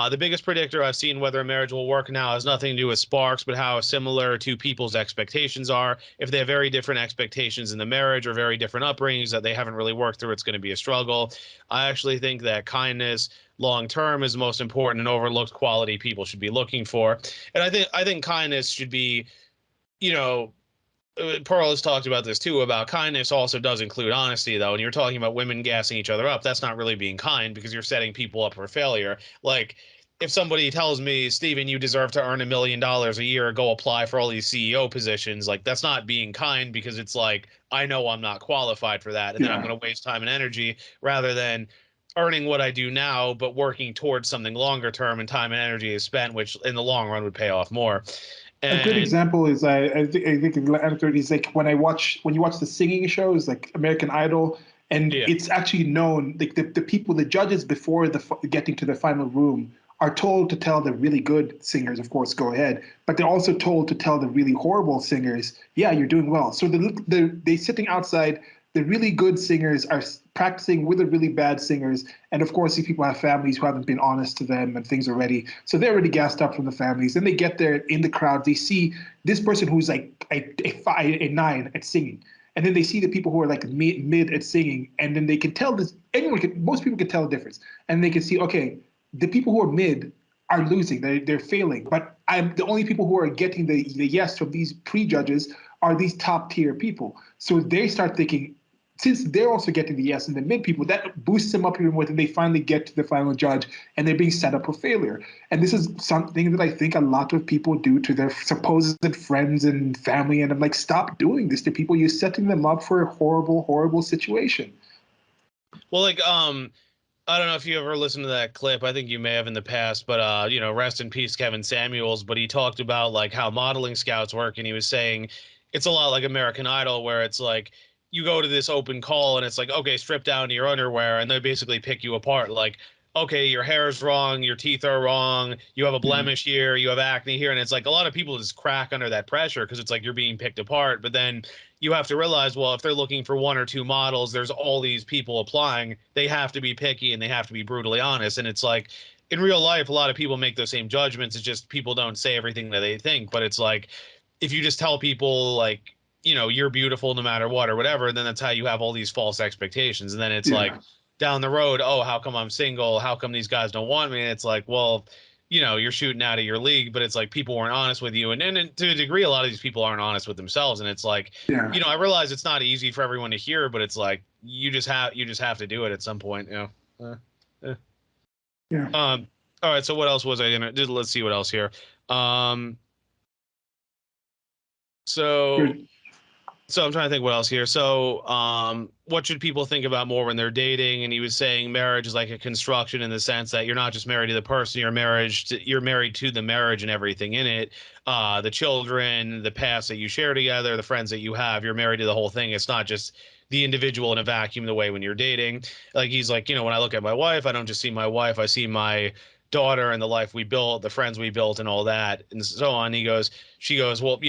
the biggest predictor I've seen whether a marriage will work now has nothing to do with sparks, but how similar two people's expectations are. If they have very different expectations in the marriage or very different upbringings that they haven't really worked through, it's going to be a struggle. I actually think that kindness long term is the most important and overlooked quality people should be looking for. And I think kindness should be, you know, Pearl has talked about this too, about kindness also does include honesty, though. And you're talking about women gassing each other up. That's not really being kind because you're setting people up for failure. Like, if somebody tells me, Steven, you deserve to earn $1 million a year, go apply for all these CEO positions, like, that's not being kind, because it's like, I know I'm not qualified for that. And then I'm going to waste time and energy rather than earning what I do now, but working towards something longer term, and time and energy is spent, which in the long run would pay off more. A good And example is I think the anecdote is like when you watch the singing shows like American Idol, and yeah. it's actually known like the people, the judges before getting to the final room are told to tell the really good singers, of course, go ahead, but they're also told to tell the really horrible singers, yeah, you're doing well. So they sitting outside the really good singers are practicing with the really bad singers. And of course, these people have families who haven't been honest to them and things already. So they're already gassed up from the families. Then they get there in the crowd. They see this person who's like a 9 at singing. And then they see the people who are like mid at singing. And then they can tell this, most people can tell the difference. And they can see, okay, the people who are mid are losing. They're failing. But the only people who are getting the yes from these prejudges are these top tier people. So they start thinking, since they're also getting the yes and the mid people, that boosts them up even more, and they finally get to the final judge and they're being set up for failure. And this is something that I think a lot of people do to their supposed friends and family. And I'm like, stop doing this to people. You're setting them up for a horrible, horrible situation. Well, like, I don't know if you ever listened to that clip. I think you may have in the past, but rest in peace, Kevin Samuels. But he talked about like how modeling scouts work, and he was saying it's a lot like American Idol, where it's like you go to this open call and it's like, okay, strip down to your underwear, and they basically pick you apart. Like, okay, your hair is wrong, your teeth are wrong, you have a blemish here, you have acne here, and it's like a lot of people just crack under that pressure because it's like you're being picked apart. But then you have to realize, well, if they're looking for 1 or 2 models, there's all these people applying. They have to be picky and they have to be brutally honest. And it's like in real life, a lot of people make those same judgments. It's just people don't say everything that they think. But it's like if you just tell people like, you're beautiful no matter what or whatever, then that's how you have all these false expectations. And then it's like down the road, oh, how come I'm single? How come these guys don't want me? And it's like, well, you're shooting out of your league, but it's like people weren't honest with you. And then to a degree, a lot of these people aren't honest with themselves. And it's like, I realize it's not easy for everyone to hear, but it's like, you just have to do it at some point, All right. So what else was I going to do? Let's see what else here. So Good. So I'm trying to think what else here. So, what should people think about more when they're dating? And he was saying marriage is like a construction in the sense that you're not just married to the person, you're married to the marriage and everything in it. The children, the past that you share together, the friends that you have, you're married to the whole thing. It's not just the individual in a vacuum the way when you're dating. Like he's like, when I look at my wife, I don't just see my wife, I see my daughter and the life we built, the friends we built and all that and so on. She goes, well,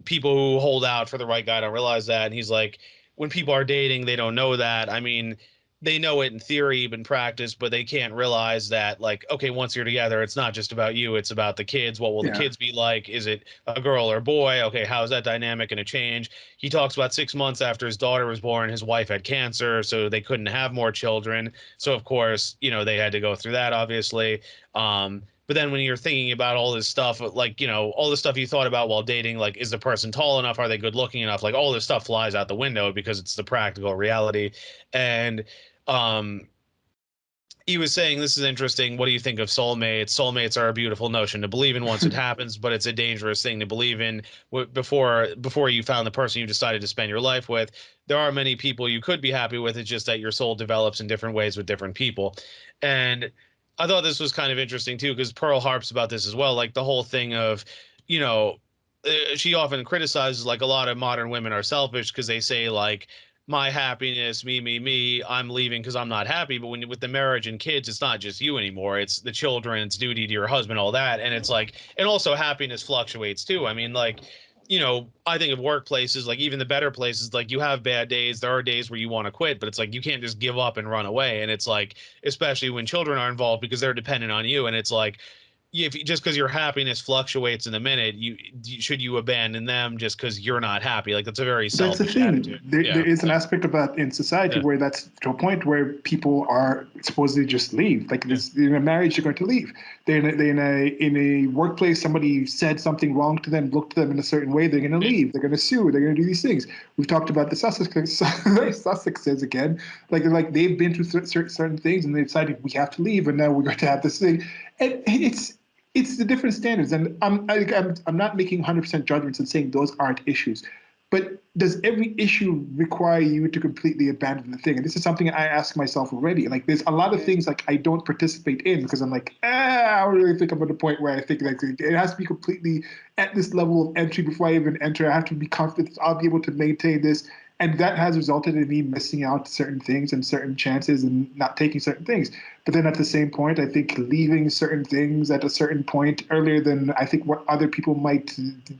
people who hold out for the right guy don't realize that. And he's like, when people are dating, they don't know that. I mean, they know it in theory, in practice, but they can't realize that, like, okay, once you're together, it's not just about you, it's about the kids. What will the kids be like? Is it a girl or a boy? Okay, how is that dynamic going to change? He talks about 6 months after his daughter was born, his wife had cancer, so they couldn't have more children. So of course, they had to go through that, obviously. But then when you're thinking about all this stuff, like, all the stuff you thought about while dating, like, is the person tall enough? Are they good looking enough? Like, all this stuff flies out the window because it's the practical reality. And um, he was saying, this is interesting. What do you think of soulmates? Soulmates are a beautiful notion to believe in once it happens, but it's a dangerous thing to believe in before you found the person you decided to spend your life with. There are many people you could be happy with. It's just that your soul develops in different ways with different people. And I thought this was kind of interesting too, because Pearl harps about this as well. Like the whole thing of, she often criticizes like a lot of modern women are selfish because they say like, my happiness, me, I'm leaving because I'm not happy. But with the marriage and kids, it's not just you anymore. It's the children, it's duty to your husband, all that. And it's like, and also happiness fluctuates too. I mean, like, I think of workplaces, like even the better places, like you have bad days. There are days where you want to quit, but it's like you can't just give up and run away. And it's like, especially when children are involved because they're dependent on you. And it's like, if just because your happiness fluctuates in a minute, should you abandon them just because you're not happy? Like that's a very That's the selfish thing. attitude. There is an aspect of that in society where that's to a point where people are supposedly just leave. Like this, in a marriage, you're going to leave. They're in a workplace. Somebody said something wrong to them, looked to them in a certain way. They're going to leave. They're going to sue. They're going to do these things. We've talked about the Sussexes again. Like they've been through certain things and they decided we have to leave, and now we're going to have this thing. And it's the different standards, and I'm not making 100% judgments and saying those aren't issues. But does every issue require you to completely abandon the thing? And this is something I ask myself already. Like, there's a lot of things like I don't participate in because I'm like, I don't really think I'm at the point where I think like it has to be completely at this level of entry before I even enter. I have to be confident I'll be able to maintain this. And that has resulted in me missing out certain things and certain chances and not taking certain things. But then at the same point, I think leaving certain things at a certain point earlier than I think what other people might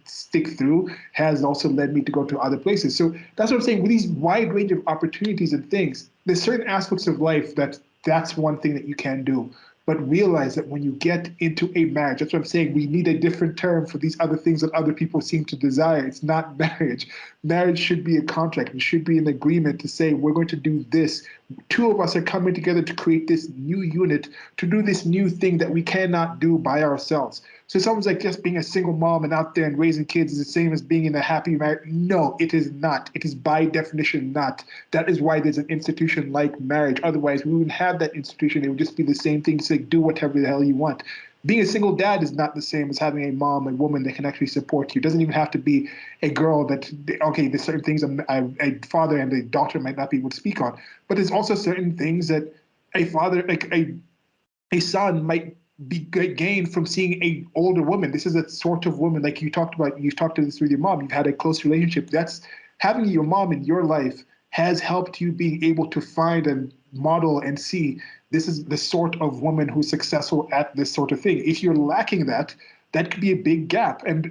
stick through has also led me to go to other places. So that's what I'm saying. With these wide range of opportunities and things, there's certain aspects of life that's one thing that you can do. But realize that when you get into a marriage, that's what I'm saying. We need a different term for these other things that other people seem to desire. It's not marriage. Marriage should be a contract. It should be an agreement to say, we're going to do this. Two of us are coming together to create this new unit, to do this new thing that we cannot do by ourselves. So someone's like, just being a single mom and out there and raising kids is the same as being in a happy marriage. No, it is not. It is by definition not. That is why there's an institution like marriage. Otherwise, we wouldn't have that institution. It would just be the same thing, say, do whatever the hell you want. Being a single dad is not the same as having a mom, a woman that can actually support you. It doesn't even have to be a girl that, okay, there's certain things a father and a daughter might not be able to speak on. But there's also certain things that a father, like a son might be gained from seeing a older woman. This is a sort of woman, like you talked about, you've talked to this with your mom, you've had a close relationship. That's having your mom in your life has helped you being able to find and model and see this is the sort of woman who's successful at this sort of thing. If you're lacking that, that could be a big gap. And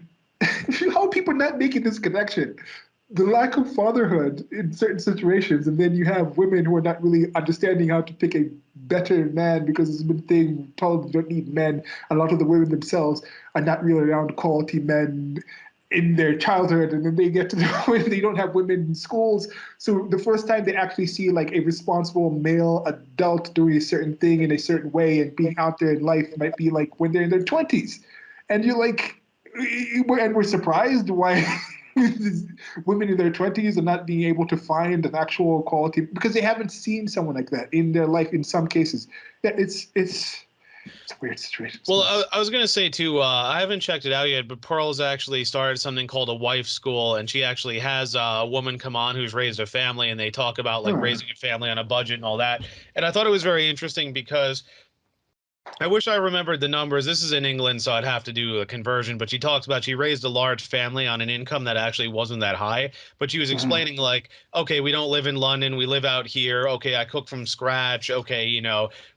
how are people not making this connection? The lack of fatherhood in certain situations, and then you have women who are not really understanding how to pick a better man because it's been told you don't need men. A lot of the women themselves are not really around quality men in their childhood, and then they get to the point they don't have women in schools. So the first time they actually see like a responsible male adult doing a certain thing in a certain way and being out there in life might be like when they're in their 20s. And you're like, and we're surprised why women in their 20s are not being able to find an actual quality because they haven't seen someone like that in their life in some cases. Yeah, it's a weird situation. Well, I was gonna say too. I haven't checked it out yet, but Pearl's actually started something called a wife school, and she actually has a woman come on who's raised a family, and they talk about like Huh. raising a family on a budget and all that. And I thought it was very interesting because I wish I remembered the numbers. This is in England, so I'd have to do a conversion. But she talks about she raised a large family on an income that actually wasn't that high. But she was Mhm. explaining, like, okay, we don't live in London. We live out here. Okay, I cook from scratch. Okay,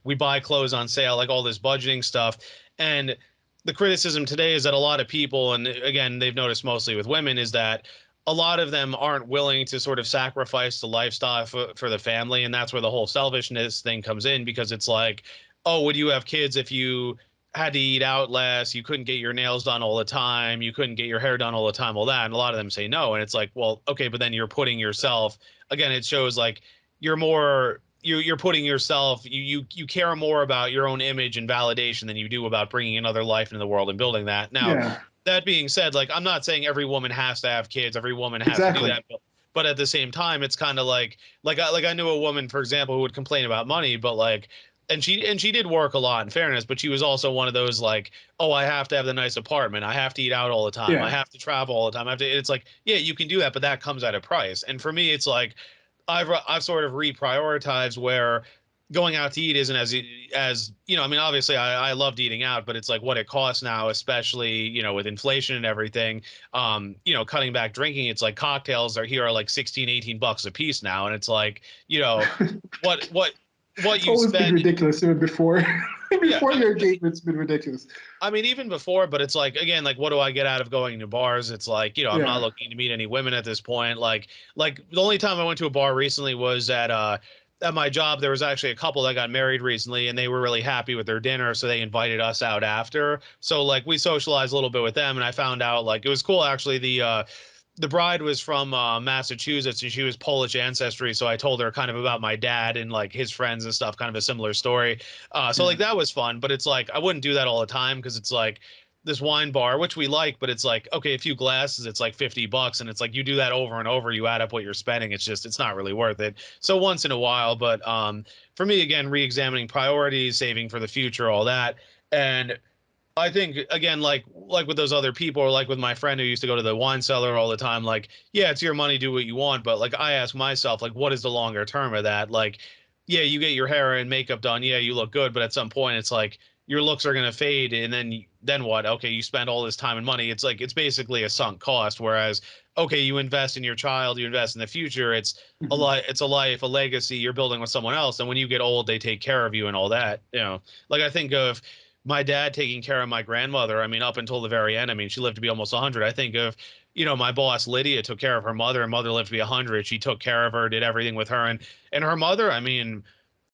we buy clothes on sale, like all this budgeting stuff. And the criticism today is that a lot of people, and again, they've noticed mostly with women, is that a lot of them aren't willing to sort of sacrifice the lifestyle for the family. And that's where the whole selfishness thing comes in because it's like, oh, would you have kids if you had to eat out less, you couldn't get your nails done all the time, you couldn't get your hair done all the time, all that. And a lot of them say no. And it's like, well, okay, but then you're putting yourself again, it shows like you're putting yourself you care more about your own image and validation than you do about bringing another life into the world and building that. Now, Yeah, that being said, like I'm not saying every woman has to have kids, every woman has to do exactly. that, but at the same time, it's kind of like I knew a woman, for example, who would complain about money, but like and she did work a lot in fairness, but she was also one of those like, oh, I have to have the nice apartment, I have to eat out all the time, I Yeah. have to travel all the time, I have to. It's like, yeah, you can do that, but that comes at a price. And for me, it's like I've sort of reprioritized where going out to eat isn't as I mean, obviously I loved eating out, but it's like what it costs now, especially with inflation and everything. Cutting back drinking, it's like cocktails are like 16, $18 a piece now, and it's like, what what what It's you always been spend. ridiculous even before Yeah, before your engagement. It's been ridiculous. I mean, even before, but it's like, again, like, what do I get out of going to bars? It's like, I'm not Yeah. looking to meet any women at this point. Like the only time I went to a bar recently was at my job. There was actually a couple that got married recently, and they were really happy with their dinner, so they invited us out after. So like we socialized a little bit with them, and I found out like it was cool actually. The bride was from Massachusetts, and she was Polish ancestry. So I told her kind of about my dad and like his friends and stuff, kind of a similar story. So Yeah. like that was fun, but it's like I wouldn't do that all the time because it's like this wine bar, which we like, but it's like, okay, a few glasses, it's like $50, and it's like you do that over and over, you add up what you're spending. It's not really worth it. So once in a while, but for me, again, re-examining priorities, saving for the future, all that. And I think again, like with those other people, or like with my friend who used to go to the wine cellar all the time, like, yeah, it's your money, do what you want. But like I ask myself, like, what is the longer term of that? Like, yeah, you get your hair and makeup done, yeah, you look good, but at some point it's like your looks are going to fade, and then what? Okay, you spend all this time and money. It's like it's basically a sunk cost. Whereas, okay, you invest in your child, you invest in the future. It's Mhm. it's a life, a legacy you're building with someone else. And when you get old, they take care of you and all that. Like I think of my dad taking care of my grandmother. I mean, up until the very end. I mean, she lived to be almost 100. I think of my boss Lydia took care of her mother, and mother lived to be 100. She took care of her, did everything with her, and her mother. I mean,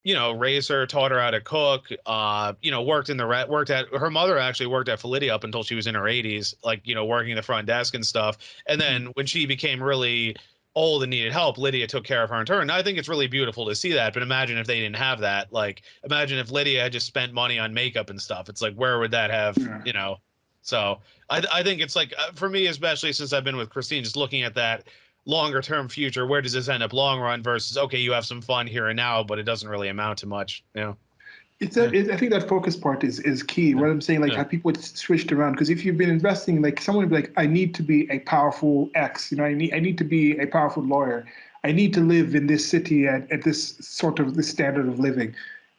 raised her, taught her how to cook, worked in the worked at her mother actually worked at Felidia up until she was in her 80s, like, working the front desk and stuff. And then Mhm. when she became really old and needed help, Lydia took care of her in turn. And I think it's really beautiful to see that. But imagine if they didn't have that. Like, imagine if Lydia had just spent money on makeup and stuff. It's like, where would that have, Yeah. So I think it's like, for me, especially since I've been with Christine, just looking at that longer term future, where does this end up long run versus, okay, you have some fun here and now, but it doesn't really amount to much. Yeah. I think that focus part is key. Yeah. What I'm saying, like Yeah. how people switched around. Because if you've been investing, like someone would be like, I need to be a powerful X. I need to be a powerful lawyer. I need to live in this city at this sort of this standard of living.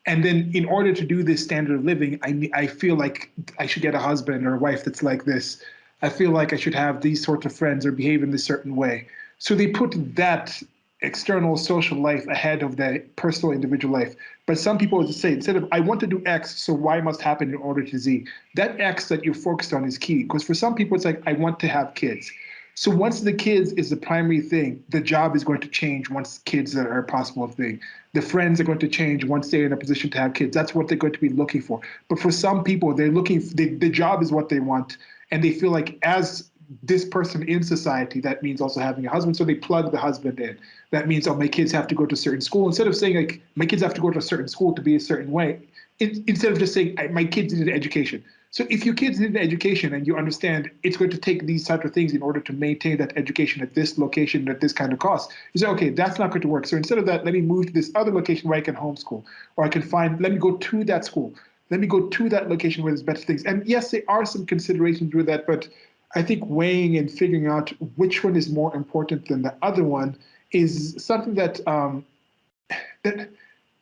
And then in order to do this standard of living, I feel like I should get a husband or a wife that's like this. I feel like I should have these sorts of friends or behave in this certain way. So they put that external social life ahead of the personal individual life. But some people would say, instead of I want to do X, so Y must happen in order to Z. That X that you're focused on is key. Because for some people, it's like, I want to have kids. So once the kids is the primary thing, the job is going to change once kids are a possible thing. The friends are going to change once they're in a position to have kids. That's what they're going to be looking for. But for some people, they're looking, the job is what they want. And they feel like as this person in society, that means also having a husband. So they plug the husband in. That means, oh, my kids have to go to a certain school. Instead of saying, like, my kids have to go to a certain school to be a certain way, instead of just saying, my kids need an education. So if your kids need an education and you understand it's going to take these type of things in order to maintain that education at this location at this kind of cost, you say, okay, that's not going to work. So instead of that, let me move to this other location where I can homeschool, or I can find, let me go to that school. Let me go to that location where there's better things. And yes, there are some considerations with that, but I think weighing and figuring out which one is more important than the other one is something that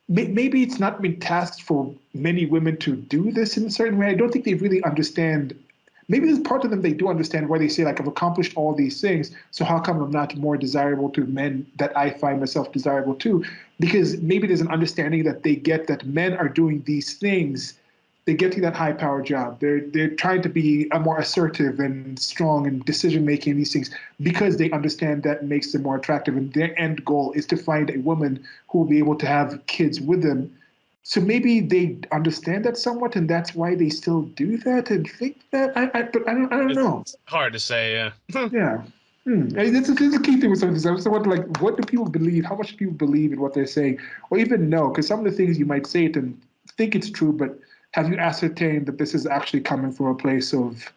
maybe it's not been tasked for many women to do this in a certain way. I don't think they really understand. Maybe there's part of them they do understand why they say, like, I've accomplished all these things, so how come I'm not more desirable to men that I find myself desirable to? Because maybe there's an understanding that they get that men are doing these things, they're getting that high power job. They're trying to be a more assertive and strong in decision making these things because they understand that makes them more attractive. And their end goal is to find a woman who will be able to have kids with them. So maybe they understand that somewhat, and that's why they still do that and think that. But I don't know. It's hard to say. Yeah. Yeah. This is a key thing with some of this. I was wondering, like, what do people believe? How much do people believe in what they're saying, or even know? Because some of the things you might say it and think it's true, but have you ascertained that this is actually coming from a place of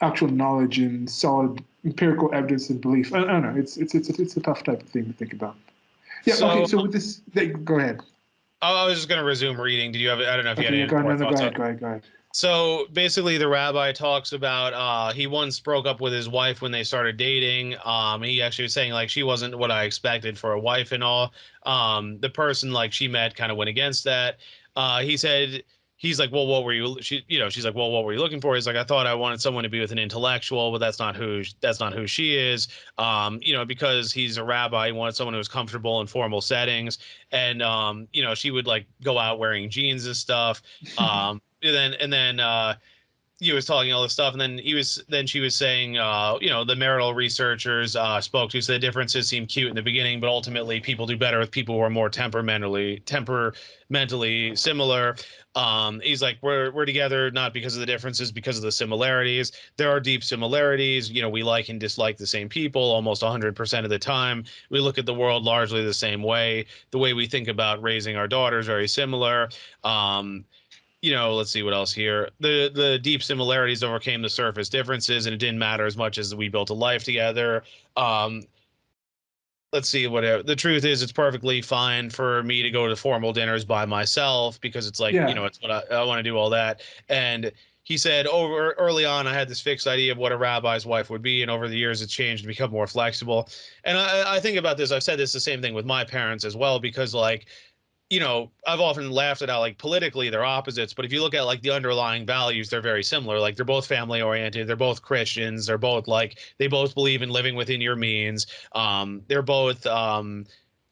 actual knowledge and solid empirical evidence and belief? I don't know. It's a tough type of thing to think about. Yeah. Okay. So So with this, go ahead. I was just going to resume reading. Did you have? I don't know if you had Okay. Yeah. any Go ahead. more No. No. Go thoughts on. ahead. Go ahead. Go ahead. So basically, the rabbi talks about he once broke up with his wife when they started dating. He actually was saying, like, she wasn't what I expected for a wife and all. The person, like, she met kind of went against that. He said, he's like, well, what were you? She's like, well, what were you looking for? He's like, I thought I wanted someone to be with an intellectual, but that's not who she is. Because he's a rabbi, he wanted someone who was comfortable in formal settings, and she would, like, go out wearing jeans and stuff. And then he was talking all this stuff, and then she was saying, the marital researchers spoke to, so the differences seem cute in the beginning, but ultimately people do better with people who are more temperamentally similar. He's like, we're together not because of the differences, because of the similarities. There are deep similarities. We like and dislike the same people almost 100% of the time. We look at the world largely the same way. The way we think about raising our daughters very similar. Let's see what else here. The deep similarities overcame the surface differences, and it didn't matter as much as we built a life together. Um, let's see, whatever. The truth is, it's perfectly fine for me to go to formal dinners by myself because it's like, Yeah. it's what I want to do all that. And he said, over early on, I had this fixed idea of what a rabbi's wife would be, and over the years, it's changed to become more flexible. And I think about this. I've said this the same thing with my parents as well, because, like, you know, I've often laughed at how like politically they're opposites, but if you look at like the underlying values, they're very similar. Like they're both family oriented, they're both Christians, they're both like they both believe in living within your means. They're both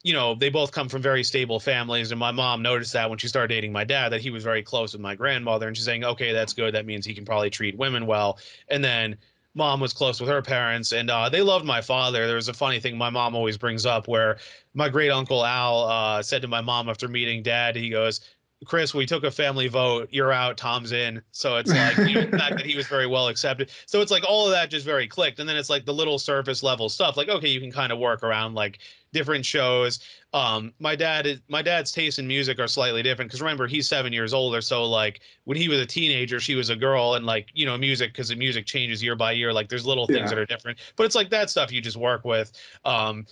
you know, they both come from very stable families. And my mom noticed that when she started dating my dad, that he was very close with my grandmother. And she's saying, okay, that's good. That means he can probably treat women well. And then mom was close with her parents, and they loved my father. There was a funny thing my mom always brings up where my great uncle Al said to my mom after meeting dad, he goes, Chris, we took a family vote. You're out. Tom's in. So it's like, you know, the fact that he was very well accepted. So it's like all of that just very clicked. And then it's like the little surface level stuff. Like, okay, you can kind of work around like different shows. My dad's taste in music are slightly different because remember, he's 7 years older. So like when he was a teenager, she was a girl, and like, you know, music, because the music changes year by year. Like there's little things that Yeah. are different, but it's like that stuff you just work with. Um,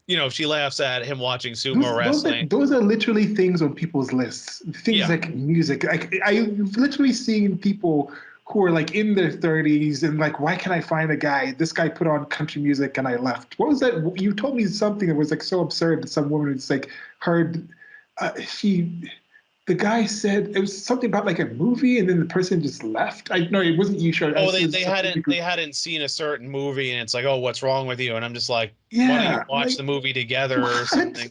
you know, she laughs at him watching sumo wrestling. Those are literally things on people's lists. Things Yeah. like music. Like I've literally seen people who are like in their 30s and like, why can't I find a guy? This guy put on country music and I left. What was that? You told me something that was like so absurd that some woman was like heard. She the guy said it was something about like a movie and then the person just left. I no, it wasn't you, sure. Oh, It was they some hadn't movie they group. hadn't seen a certain movie, and it's like, oh, what's wrong with you? And I'm just like, why don't you Yeah, watch the like movie together or what? something?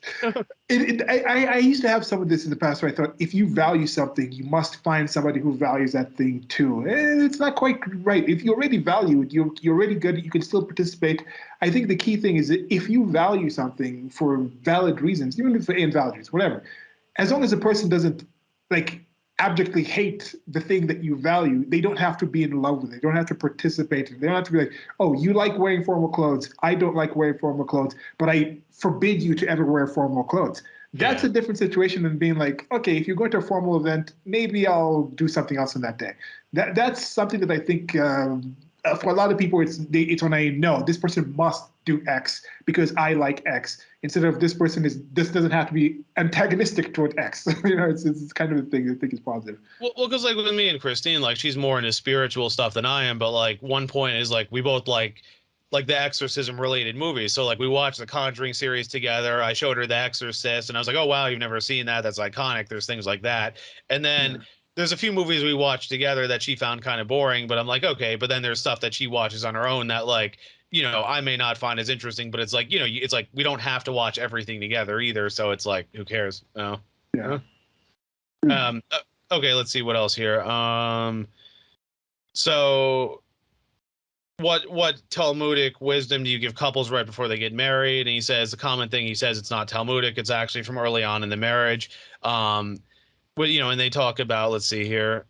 I used to have some of this in the past where I thought if you value something, you must find somebody who values that thing too. And it's not quite right. If you already value it, you're already good. You can still participate. I think the key thing is that if you value something for valid reasons, even if for invalid reasons, whatever, as long as the person doesn't like abjectly hate the thing that you value, they don't have to be in love with it. They don't have to participate in it. They don't have to be like, oh, you like wearing formal clothes. I don't like wearing formal clothes, but I forbid you to ever wear formal clothes. That's Yeah. a different situation than being like, okay, if you're going to a formal event, maybe I'll do something else on that day. That's something that I think for a lot of people, it's when I know this person must do X because I like X instead of this doesn't have to be antagonistic toward X. You know, it's kind of the thing I think is positive. Well, because like with me and Christine, like she's more into spiritual stuff than I am, but like one point is like we both like the exorcism related movies. So like we watched the Conjuring series together. I showed her The Exorcist and I was like, "Oh wow, you've never seen that. That's iconic." There's things like that. And then Yeah. there's a few movies we watched together that she found kind of boring, but I'm like, "Okay." But then there's stuff that she watches on her own that like, you know, I may not find as interesting, but it's like, you know, it's like we don't have to watch everything together either, so it's like, who cares? Oh. Yeah. Yeah. Okay, let's see what else here. So what Talmudic wisdom do you give couples right before they get married? And he says the common thing he says it's not Talmudic, it's actually from early on in the marriage. But you know, and they talk about, let's see here.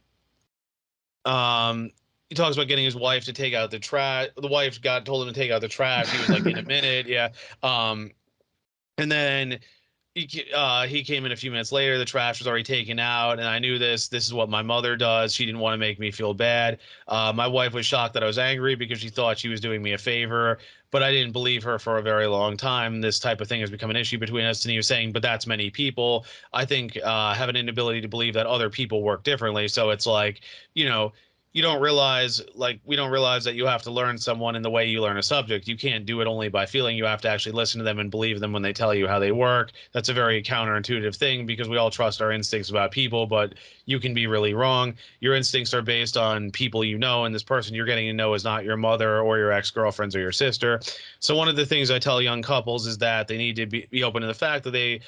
He talks about getting his wife to take out the trash. The wife got told him to take out the trash. He was like, in a minute, yeah. Um, and then he came in a few minutes later. The trash was already taken out, and I knew this. This is what my mother does. She didn't want to make me feel bad. My wife was shocked that I was angry because she thought she was doing me a favor, but I didn't believe her for a very long time. This type of thing has become an issue between us. And he was saying, but that's many people. I think have an inability to believe that other people work differently. So it's like, you know, you don't realize like we don't realize that you have to learn someone in the way you learn a subject. You can't do it only by feeling. You have to actually listen to them and believe them when they tell you how they work. That's a very counterintuitive thing because we all trust our instincts about people, but you can be really wrong. Your instincts are based on people you know, and this person you're getting to know is not your mother or your ex-girlfriends or your sister. So one of the things I tell young couples is that they need to be open to the fact that they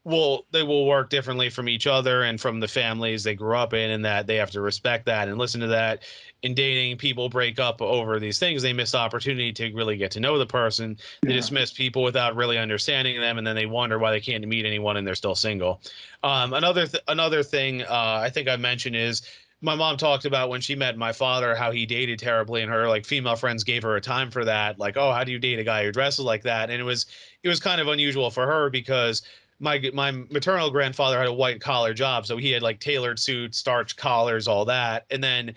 will work differently from each other and from the families they grew up in, and that they have to respect that and listen to that. In dating, people break up over these things. They miss the opportunity to really get to know the person. They Yeah. dismiss people without really understanding them, and then they wonder why they can't meet anyone and they're still single. Another thing I think I mentioned is my mom talked about when she met my father how he dated terribly, and her like female friends gave her a time for that, like, oh, how do you date a guy who dresses like that? And it was kind of unusual for her because my maternal grandfather had a white collar job, so he had like tailored suits, starched collars, all that. And then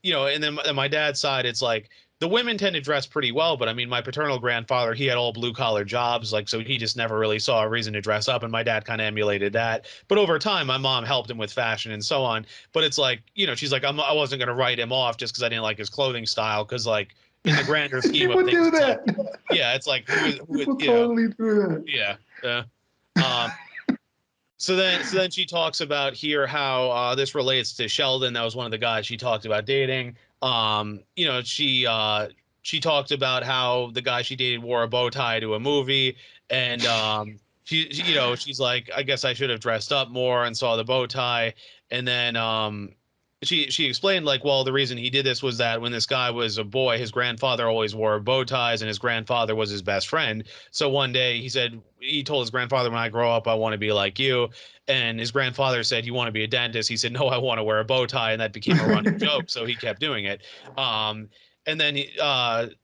you know, and then on my dad's side, it's like the women tend to dress pretty well, but I mean, my paternal grandfather, he had all blue collar jobs, like so he just never really saw a reason to dress up, and my dad kind of emulated that. But over time, my mom helped him with fashion and so on. But it's like, you know, she's like, I wasn't going to write him off just because I didn't like his clothing style, because like in the grander scheme of People things, do it's like, that. yeah, it's like who is, People you know, totally do that. yeah. Um, so then she talks about here how this relates to Sheldon. That was one of the guys she talked about dating. She talked about how the guy she dated wore a bow tie to a movie, and she's like, I guess I should have dressed up more and saw the bow tie, and then she explained like, well, the reason he did this was that when this guy was a boy, his grandfather always wore bow ties, and his grandfather was his best friend. So one day he told his grandfather, when I grow up, I want to be like you. And his grandfather said, you want to be a dentist? He said, no, I want to wear a bow tie. And that became a running joke. So he kept doing it. And then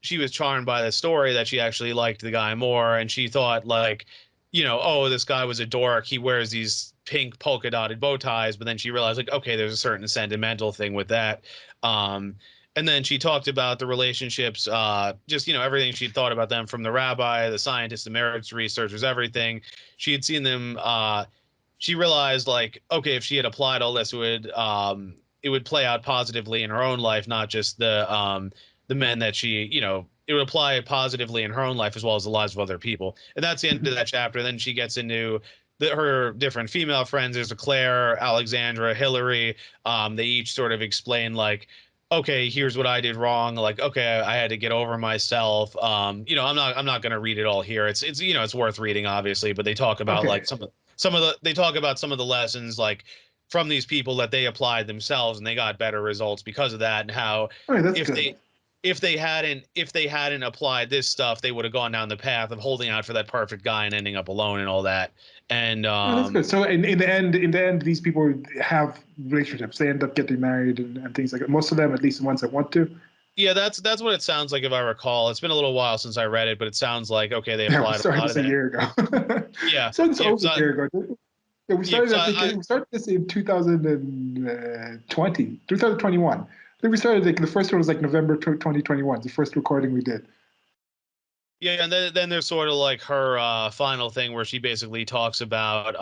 she was charmed by the story that she actually liked the guy more. And she thought like, oh, this guy was a dork. He wears these pink polka dotted bow ties. But then she realized like, okay, there's a certain sentimental thing with that. And then she talked about the relationships, just, everything she'd thought about them, from the rabbi, the scientists, the marriage researchers, everything. She had seen them. She realized like, okay, if she had applied all this, it would play out positively in her own life, not just the men that it would apply positively in her own life as well as the lives of other people. And that's the end of that chapter. Then she gets into her different female friends. There's a Claire, Alexandra, Hillary. They each sort of explain like, okay, here's what I did wrong. Like, okay, I had to get over myself. I'm not going to read it all here. It's worth reading, obviously, but they talk about Okay. like they talk about some of the lessons like from these people that they applied themselves, and they got better results because of that, and how All right, that's if good. they if they hadn't applied this stuff, they would have gone down the path of holding out for that perfect guy and ending up alone and all that. And Oh, that's good. So in the end, these people have relationships. They end up getting married and things like that. Most of them, at least the ones that want to. yeah, that's what it sounds like if I recall. It's been a little while since I read it, but it sounds like, okay, they Yeah, we applied a started lot this of a that. year ago. Yeah, So it's yeah, over a year ago. Yeah, we yeah, started. I think we started this in 2020, 2021. I think we started like the first one was like November 2021, the first recording we did. yeah, and then there's sort of like her final thing where she basically talks about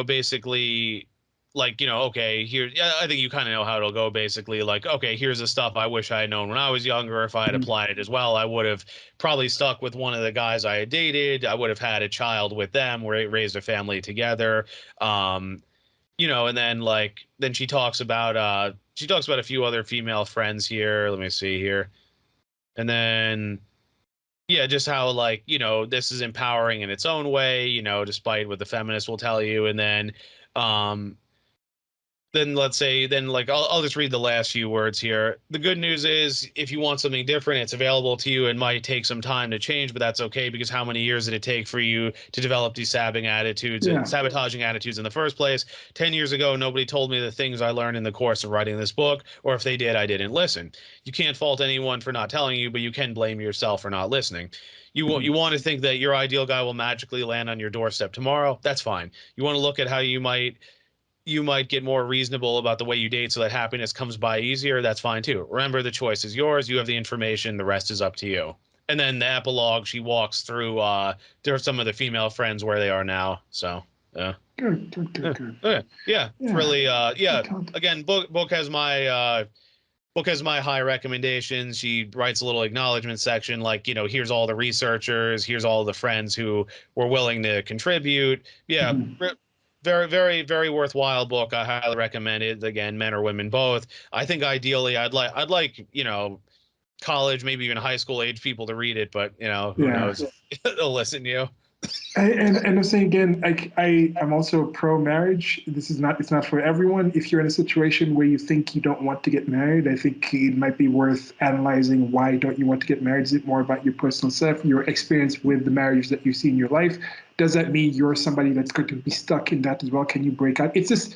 basically like, okay, here, yeah, I think you kind of know how it'll go basically. Like, okay, here's the stuff I wish I had known when I was younger. If I had Mhm. applied it as well, I would have probably stuck with one of the guys I had dated. I would have had a child with them, raised a family together. Um, and then like, then she talks about a few other female friends here. Let me see here. And then, yeah, just how like, this is empowering in its own way, despite what the feminists will tell you. And um, then let's say, then like, I'll just read the last few words here. The good news is, if you want something different, it's available to you. It might take some time to change, but that's okay, because how many years did it take for you to develop these Yeah. sabotaging attitudes in the first place? 10 years ago, nobody told me the things I learned in the course of writing this book, or if they did, I didn't listen. You can't fault anyone for not telling you, but you can blame yourself for not listening. You Mhm. want to think that your ideal guy will magically land on your doorstep tomorrow? That's fine. You want to look at how you might get more reasonable about the way you date so that happiness comes by easier. That's fine too. Remember, the choice is yours. You have the information. The rest is up to you. And then the epilogue, she walks through there are some of the female friends where they are now. So yeah. Good, good, good, Yeah. good. Okay. Yeah. It's Yeah. really Good yeah. content. Again, book has my high recommendations. She writes a little acknowledgement section like, here's all the researchers, here's all the friends who were willing to contribute. Yeah, Mhm. very, very, very worthwhile book. I highly recommend it. Again, men or women both. I think ideally I'd like, college, maybe even high school age people to read it, but who Yeah. knows? They'll listen to you. And I'm saying again, I am also pro marriage. It's not for everyone. If you're in a situation where you think you don't want to get married, I think it might be worth analyzing why don't you want to get married. Is it more about your personal self, your experience with the marriage that you see in your life? Does that mean you're somebody that's going to be stuck in that as well? Can you break out? It's just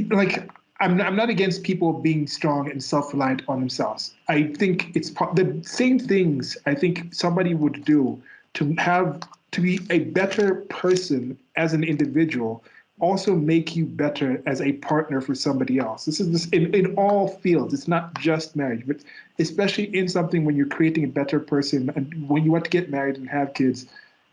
like I'm not against people being strong and self-reliant on themselves. I think it's the same things I think somebody would do to have to be a better person as an individual, also make you better as a partner for somebody else. This is in all fields. It's not just marriage, but especially in something when you're creating a better person and when you want to get married and have kids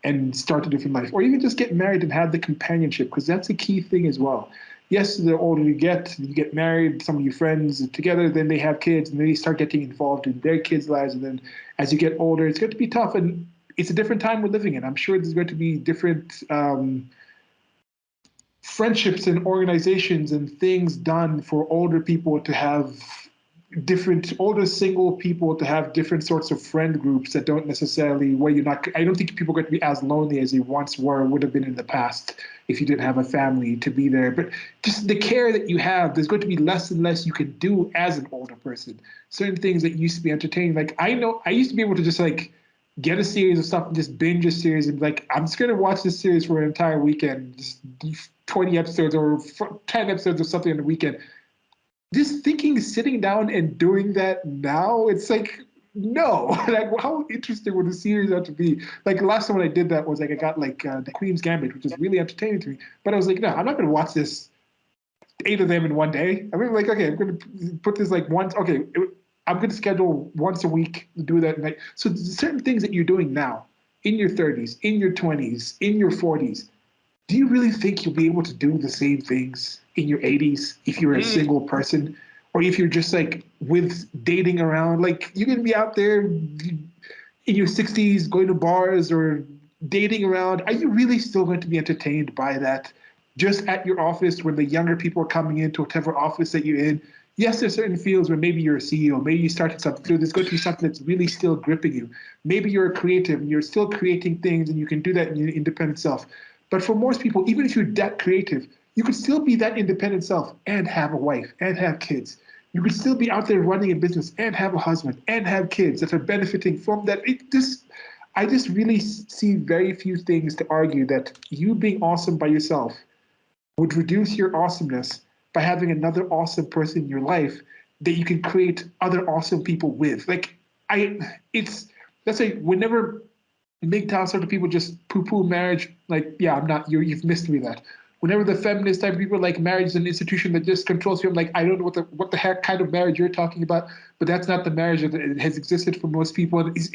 and start a different life, or even just get married and have the companionship, because that's a key thing as well. Yes, the older you get married, some of your friends are together, then they have kids, and then you start getting involved in their kids' lives. And then as you get older, it's going to be tough. And it's a different time we're living in. I'm sure there's going to be different friendships and organizations and things done for older people to have different older single people to have different sorts of friend groups that don't necessarily where you're not I don't think people are going to be as lonely as you once were would have been in the past if you didn't have a family to be there. But just the care that you have, there's going to be less and less you can do as an older person. Certain things that used to be entertaining, like I know I used to be able to just like get a series of stuff and just binge a series and be like, I'm just gonna watch this series for an entire weekend, just 20 episodes or 10 episodes or something on the weekend. Just thinking, sitting down and doing that now, it's like, no. Like, how interesting would the series have to be? Like, the last time when I did that was like, I got like The Queen's Gambit, which is really entertaining to me. But I was like, no, I'm not going to watch this 8 of them in one day. I mean, like, okay, I'm going to put this like once, okay, I'm going to schedule once a week to do that. Like, so certain things that you're doing now in your 30s, in your 20s, in your 40s, do you really think you'll be able to do the same things in your 80s if you're a single person? Or if you're just like with dating around, like you're gonna be out there in your 60s going to bars or dating around. Are you really still going to be entertained by that? Just at your office when the younger people are coming into whatever office that you're in. Yes, there's certain fields where maybe you're a CEO, maybe you started something, so there's going to be something that's really still gripping you. Maybe you're a creative and you're still creating things and you can do that in your independent self. But for most people, even if you're that creative, you could still be that independent self and have a wife and have kids. You could still be out there running a business and have a husband and have kids that are benefiting from that. I just really see very few things to argue that you being awesome by yourself would reduce your awesomeness by having another awesome person in your life that you can create other awesome people with. Like it's let's say whenever MGTOW sort of people just poo-poo marriage, like yeah, I'm not you've missed me that. Whenever the feminist type of people like marriage is an institution that just controls you, I'm like I don't know what the heck kind of marriage you're talking about, but that's not the marriage that has existed for most people, and it's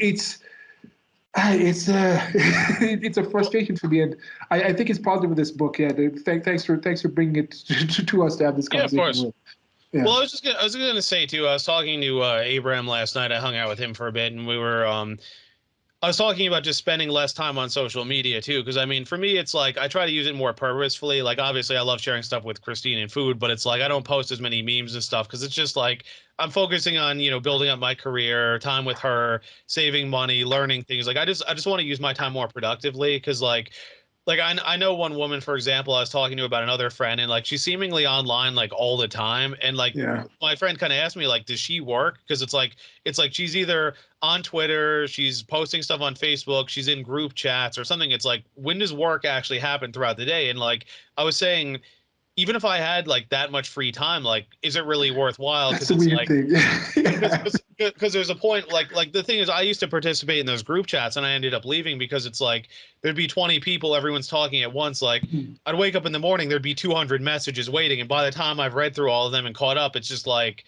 it's a frustration for me, and I think it's positive with this book. Yeah, thanks for bringing it to us to have this Yeah, of conversation course. with. Yeah, Well, I was gonna say too. I was talking to Abraham last night. I hung out with him for a bit, and we were I was talking about just spending less time on social media too, because I mean, for me, it's like I try to use it more purposefully. Like, obviously, I love sharing stuff with Christine and food, but it's like I don't post as many memes and stuff because it's just like I'm focusing on building up my career, time with her, saving money, learning things. Like, I just want to use my time more productively because like I know one woman, for example, I was talking to about another friend, and like she's seemingly online like all the time, and like yeah. my friend kind of asked me like, does she work? Because it's like she's either on Twitter, she's posting stuff on Facebook, she's in group chats or something. It's like, when does work actually happen throughout the day? And like I was saying, even if I had like that much free time, like, is it really worthwhile? That's Because the it's weird like thing. Yeah. because there's a point like the thing is I used to participate in those group chats and I ended up leaving because it's like there'd be 20 people, everyone's talking at once. Like I'd wake up in the morning, there'd be 200 messages waiting, and by the time I've read through all of them and caught up, it's just like,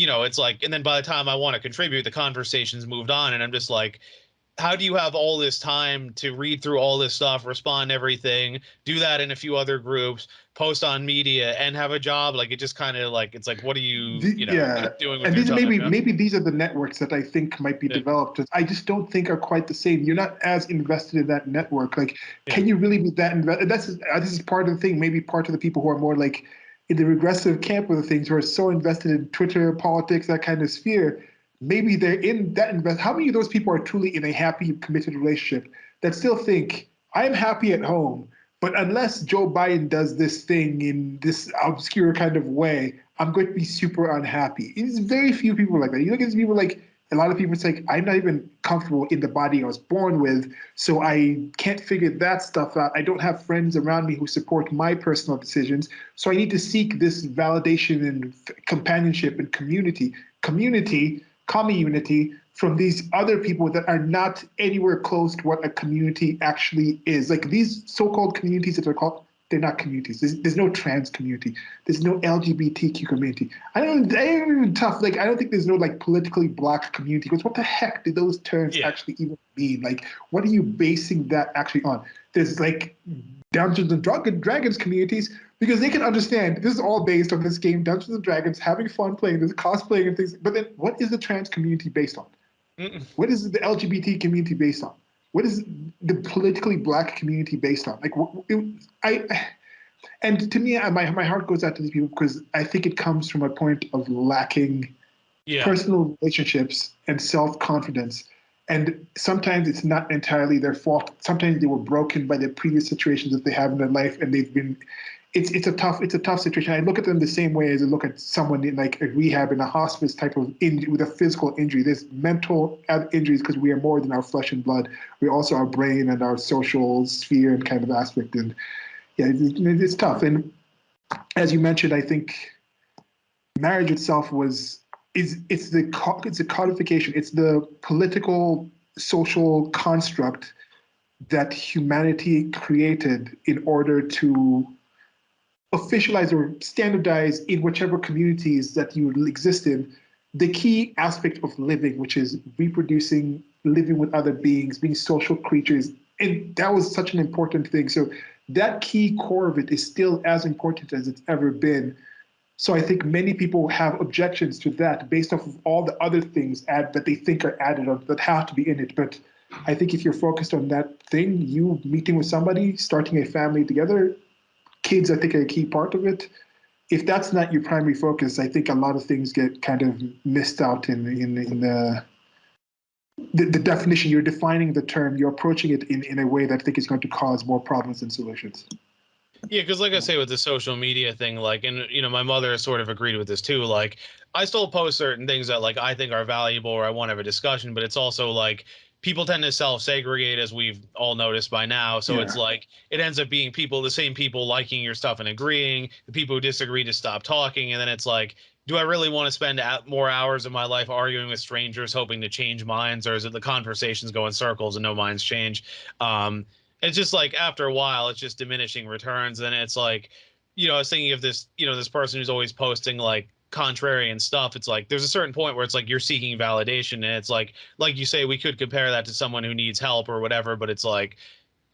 it's like, and then by the time I want to contribute, the conversation's moved on, and I'm just like, how do you have all this time to read through all this stuff, respond to everything, do that in a few other groups, post on media, and have a job? Like, it just kind of like, it's like, what are you, Yeah, doing with and your these time? maybe these are the networks that I think might be Yeah, developed. I just don't think are quite the same. You're not as invested in that network. Like, yeah, can you really be that invested? This is part of the thing. Maybe part of the people who are more like in the regressive camp of the things, who are so invested in Twitter, politics, that kind of sphere. Maybe they're in that invest. How many of those people are truly in a happy, committed relationship that still think I'm happy at home? But unless Joe Biden does this thing in this obscure kind of way, I'm going to be super unhappy. It's very few people like that. You look at these people like a lot of people say, I'm not even comfortable in the body I was born with, so I can't figure that stuff out. I don't have friends around me who support my personal decisions, so I need to seek this validation and companionship and community from these other people that are not anywhere close to what a community actually is. Like these so-called communities that are called, they're not communities. There's no trans community. There's no LGBTQ community. I don't even tough. Like I don't think there's no like politically black community. Because what the heck do those terms yeah, actually even mean? Like what are you basing that actually on? There's like Dungeons and Dragons communities because they can understand this is all based on this game Dungeons and Dragons, having fun playing this, cosplaying and things. But then what is the trans community based on? mm-mm. What is the LGBT community based on? What is the politically black community based on? Like, I And to me, my heart goes out to these people because I think it comes from a point of lacking Yeah. personal relationships and self-confidence. And sometimes it's not entirely their fault. Sometimes they were broken by the previous situations that they have in their life, and they've been. It's a tough situation. I look at them the same way as I look at someone in like a rehab in a hospice type of injury with a physical injury. There's mental injuries because we are more than our flesh and blood. We also our brain and our social sphere and kind of aspect. And yeah, it's tough. And as you mentioned, I think marriage itself it's the codification, it's the political social construct that humanity created in order to officialize or standardize in whichever communities that you exist in the key aspect of living, which is reproducing, living with other beings, being social creatures. And that was such an important thing. So that key core of it is still as important as it's ever been. So I think many people have objections to that based off of all the other things that they think are added or that have to be in it. But I think if you're focused on that thing, you meeting with somebody, starting a family together, kids, I think, are a key part of it. If that's not your primary focus, I think a lot of things get kind of missed out in the definition. You're defining the term, you're approaching it in a way that I think is going to cause more problems than solutions. Yeah, because like I say with the social media thing, like, and my mother has sort of agreed with this too. Like, I still post certain things that like I think are valuable or I want to have a discussion, but it's also like people tend to self-segregate as we've all noticed by now. So it's Yeah. like it ends up being the same people liking your stuff and agreeing. The people who disagree just stop talking, and then it's like, do I really want to spend more hours of my life arguing with strangers, hoping to change minds, or is it the conversations go in circles and no minds change? It's just like after a while it's just diminishing returns, and it's like, I was thinking of this, this person who's always posting like contrarian stuff. It's like there's a certain point where it's like you're seeking validation, and it's like you say, we could compare that to someone who needs help or whatever, but it's like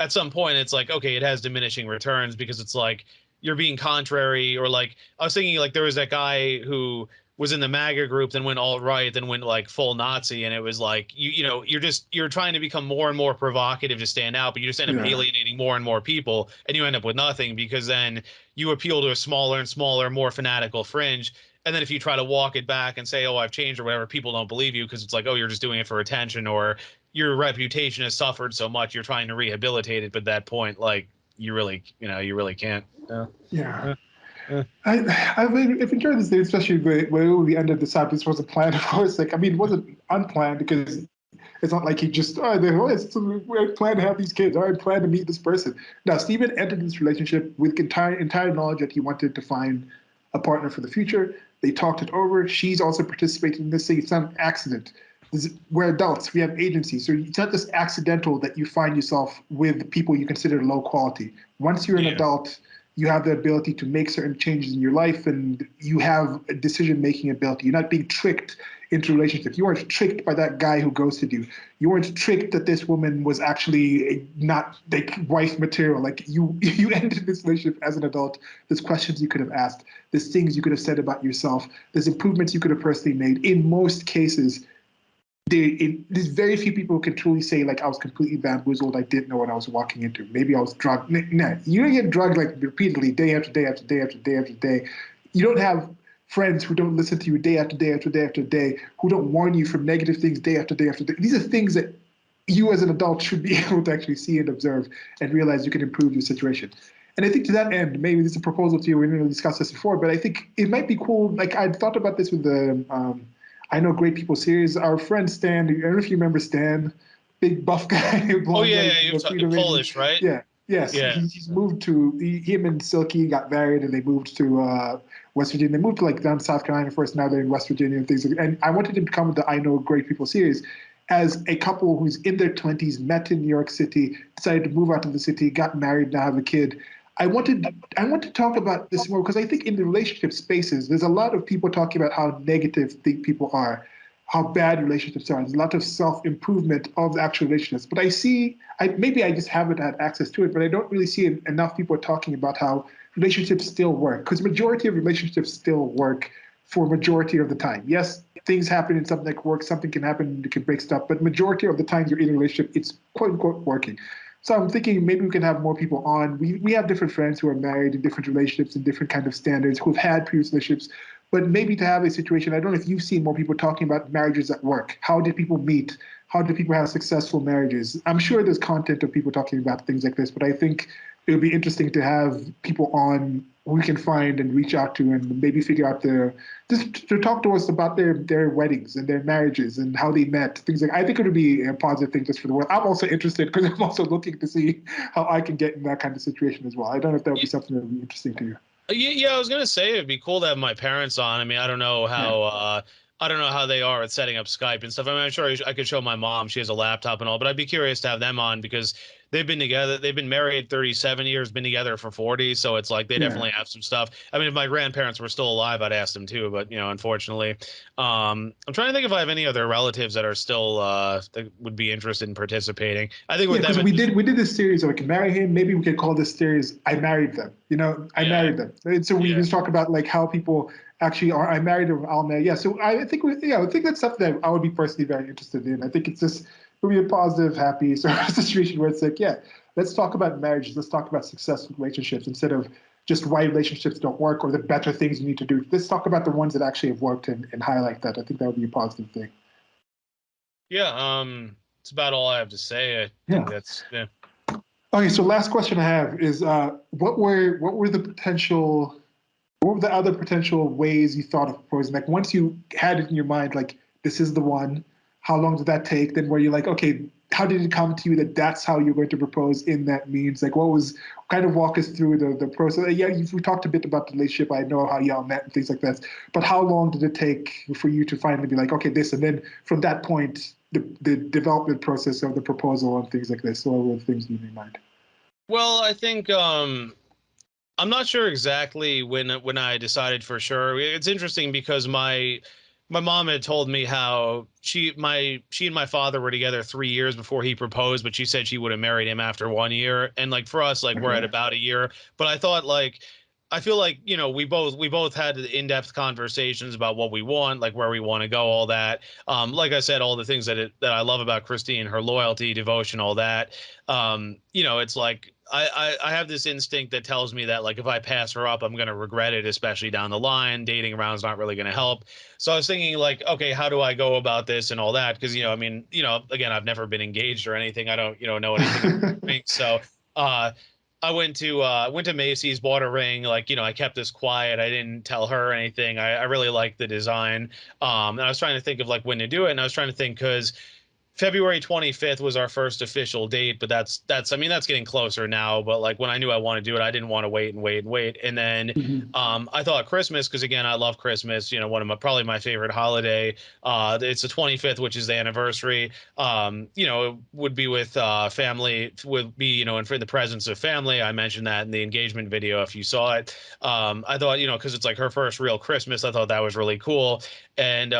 at some point it's like, okay, it has diminishing returns because it's like you're being contrary. Or like I was thinking, like there was that guy who was in the MAGA group, then went alt right, then went like full Nazi, and it was like you're trying to become more and more provocative to stand out, but you just end up Yeah. alienating more and more people, and you end up with nothing because then you appeal to a smaller and smaller, more fanatical fringe. And then if you try to walk it back and say, oh, I've changed or whatever, people don't believe you because it's like, oh, you're just doing it for attention, or your reputation has suffered so much you're trying to rehabilitate it. But at that point, like you really can't. Yeah. Yeah. Yeah. Yeah. I've enjoyed this day, especially when we ended this up. This wasn't planned, of course. Like, I mean, it wasn't unplanned because it's not like he just, we plan to have these kids. I plan to meet this person. Now, Stephen entered this relationship with entire knowledge that he wanted to find a partner for the future. They talked it over. She's also participating in this thing. It's not an accident. We're adults. We have agency. So it's not just accidental that you find yourself with people you consider low quality. Once you're an Yeah. adult, you have the ability to make certain changes in your life, and you have a decision-making ability. You're not being tricked into a relationship. You weren't tricked by that guy who ghosted you. You weren't tricked that this woman was actually not like wife material. Like you entered this relationship as an adult. There's questions you could have asked. There's things you could have said about yourself. There's improvements you could have personally made. In most cases, there's very few people who can truly say like I was completely bamboozled. I didn't know what I was walking into. Maybe I was drugged. No, you don't get drugged like repeatedly, day after day after day after day after day. You don't have friends who don't listen to you day after day after day after day, who don't warn you from negative things day after day after day. These are things that you as an adult should be able to actually see and observe and realize you can improve your situation. And I think to that end, maybe this is a proposal to you. We didn't really discuss this before, but I think it might be cool. Like I'd thought about this with the I Know Great People series. Our friend Stan, I don't know if you remember Stan, big buff guy, Oh blonde yeah, guy, yeah, you're Freedom Agent. Polish, right? Yeah, yes. Yeah. He's moved to, him and Silky got married and they moved to West Virginia. They moved to like down South Carolina first, now they're in West Virginia and things. And I wanted him to come with the I Know Great People series as a couple who's in their 20s, met in New York City, decided to move out of the city, got married, now have a kid. I want to talk about this more because I think in the relationship spaces, there's a lot of people talking about how negative people are, how bad relationships are. There's a lot of self-improvement of the actual relationships. But maybe I just haven't had access to it, but I don't really see enough people talking about how relationships still work. Because majority of relationships still work for majority of the time. Yes, things happen in something that works, something can happen, you can break stuff, but majority of the time you're in a relationship, it's quote unquote working. So I'm thinking maybe we can have more people on. We have different friends who are married in different relationships and different kind of standards who have had previous relationships. But maybe to have a situation, I don't know if you've seen more people talking about marriages at work. How did people meet? How do people have successful marriages? I'm sure there's content of people talking about things like this, but I think it would be interesting to have people on who we can find and reach out to and maybe figure out their just to talk to us about their weddings and their marriages and how they met, things like. I think it would be a positive thing just for the world. I'm also interested because I'm also looking to see how I can get in that kind of situation as well. I don't know if that would be something that would be interesting to you. Yeah, I was gonna say it'd be cool to have my parents on. I mean, Yeah. I don't know how they are at setting up Skype and stuff. I mean, I'm sure I could show my mom. She has a laptop and all, but I'd be curious to have them on because they've been together. They've been married 37 years, been together for 40. So it's like they Yeah. definitely have some stuff. I mean, if my grandparents were still alive, I'd ask them too. But unfortunately, I'm trying to think if I have any other relatives that are still that would be interested in participating. I think Yeah, with them, because it's just we did this series of like marry him. Maybe we could call this series "I Married Them." I yeah, married them. And so we yeah. just talk about like how people actually are. I married them. I'll marry. Yeah. So I think I think that's something that I would be personally very interested in. I think it's just it would be a positive, happy sort of situation where it's like, yeah, let's talk about marriages. Let's talk about successful relationships instead of just why relationships don't work or the better things you need to do. Let's talk about the ones that actually have worked and highlight that. I think that would be a positive thing. Yeah, it's about all I have to say. I think Yeah. that's yeah. Okay, so last question I have is what were the potential what were the other potential ways you thought of proposing? Like once you had it in your mind, like this is the one. How long did that take? Then were you like, okay, how did it come to you that that's how you're going to propose in that means? Like what was kind of walk us through the process? Yeah, we talked a bit about the relationship. I know how y'all met and things like that. But how long did it take for you to finally be like, okay, this, and then from that point, the development process of the proposal and things like this? What were the things you had in mind? Well, I think I'm not sure exactly when I decided for sure. It's interesting because my mom had told me how she and my father were together 3 years before he proposed, but she said she would have married him after 1 year. And like for us, like we're at Okay. about a year. But I thought like I feel like we both had in-depth conversations about what we want, like where we want to go, all that. Like I said, all the things that I love about Christine, her loyalty, devotion, all that. It's like I have this instinct that tells me that like if I pass her up, I'm gonna regret it, especially down the line. Dating around's not really gonna help. So I was thinking like, okay, how do I go about this and all that? Because I mean, again, I've never been engaged or anything. I don't know anything about rings. So uh, I went to Macy's, bought a ring. Like I kept this quiet. I didn't tell her anything. I really liked the design. And I was trying to think of like when to do it, and I was trying to think because February 25th was our first official date, but that's I mean that's getting closer now, but like when I knew I wanted to do it, I didn't want to wait and wait and wait. And then Mhm. I thought Christmas because again, I love Christmas, one of my probably my favorite holiday. It's the 25th, which is the anniversary. It would be with family, would be, in for the presence of family. I mentioned that in the engagement video if you saw it. I thought, because it's like her first real Christmas, I thought that was really cool. And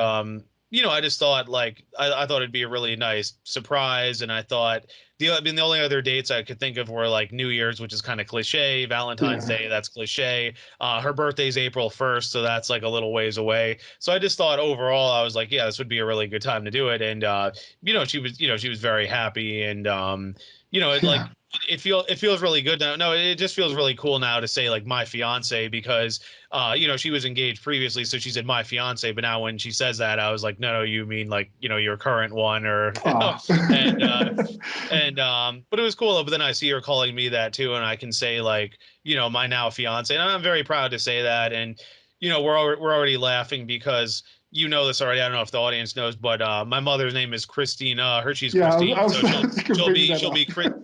I just thought like I thought it'd be a really nice surprise, and I thought the only other dates I could think of were like New Year's, which is kind of cliche, Valentine's Yeah. Day, that's cliche. Her birthday's April 1st, so that's like a little ways away. So I just thought overall, I was like, yeah, this would be a really good time to do it, and she was very happy, and it Yeah. like it feels really good now. No, it just feels really cool now to say like my fiance because she was engaged previously, so she said my fiance, but now when she says that, I was like, no, you mean like, your current one or, Aw. and, but it was cool. But then I see her calling me that too. And I can say like, my now fiance, and I'm very proud to say that. And, we're already laughing because this already. I don't know if the audience knows, but my mother's name is Christina. She's Yeah, Christine, I so was she'll thinking of she'll bringing be that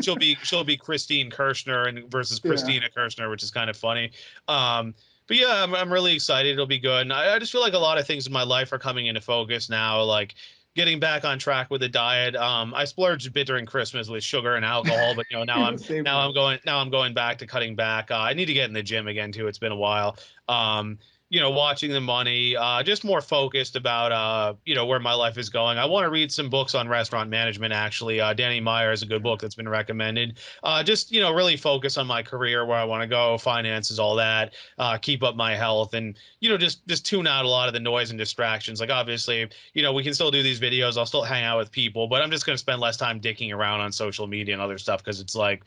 she'll up. be she'll be Christine Kirschner and versus Yeah. Christina Kirschner, which is kind of funny. But yeah, I'm really excited. It'll be good. And I just feel like a lot of things in my life are coming into focus now, like getting back on track with the diet. I splurged a bit during Christmas with sugar and alcohol, but now I'm Same now here. I'm going now I'm going back to cutting back. I need to get in the gym again too. It's been a while. Um, watching the money, just more focused about, where my life is going. I want to read some books on restaurant management, actually. Danny Meyer is a good book that's been recommended. Just, really focus on my career, where I want to go, finances, all that, keep up my health, and, just tune out a lot of the noise and distractions. Like, obviously, we can still do these videos. I'll still hang out with people, but I'm just going to spend less time dicking around on social media and other stuff, because it's like,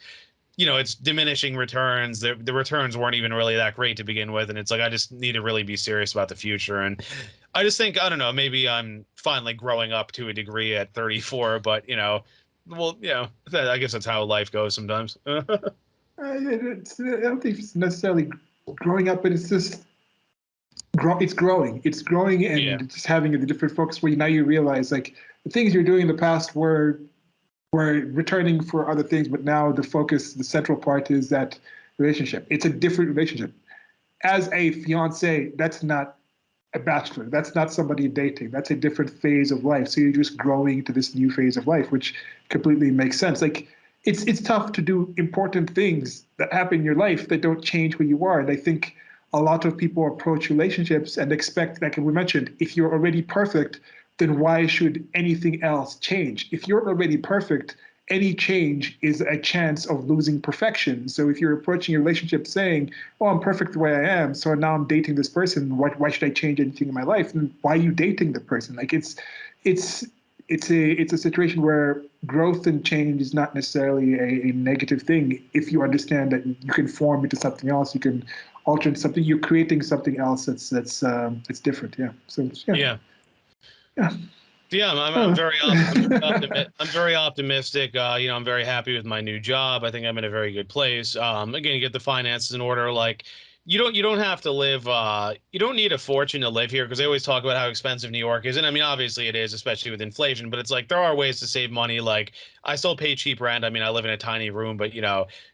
it's diminishing returns. The returns weren't even really that great to begin with. And it's like, I just need to really be serious about the future. And I just think, I don't know, maybe I'm finally growing up to a degree at 34, but, well, I guess that's how life goes sometimes. I don't think it's necessarily growing up, but it's just it's growing. It's growing Yeah. and just having a different focus where now you realize like the things you're doing in the past were returning for other things, but now the focus, the central part is that relationship. It's a different relationship. As a fiance, that's not a bachelor. That's not somebody dating. That's a different phase of life. So you're just growing to this new phase of life, which completely makes sense. Like it's tough to do important things that happen in your life that don't change who you are. And I think a lot of people approach relationships and expect, like we mentioned, if you're already perfect, then why should anything else change? If you're already perfect, any change is a chance of losing perfection. So if you're approaching your relationship saying, "Oh, I'm perfect the way I am, so now I'm dating this person. Why should I change anything in my life?" And why are you dating the person? Like it's it's a situation where growth and change is not necessarily a negative thing. If you understand that you can form into something else, you can alter into something. You're creating something else that's different. Yeah. So yeah. Yeah. Yeah. Yeah, I'm very I'm very optimistic. I'm very happy with my new job. I think I'm in a very good place. Again, you get the finances in order. Like, you don't have to live. You don't need a fortune to live here, because they always talk about how expensive New York is, and I mean, obviously it is, especially with inflation. But it's like there are ways to save money. Like, I still pay cheap rent. I mean, I live in a tiny room, but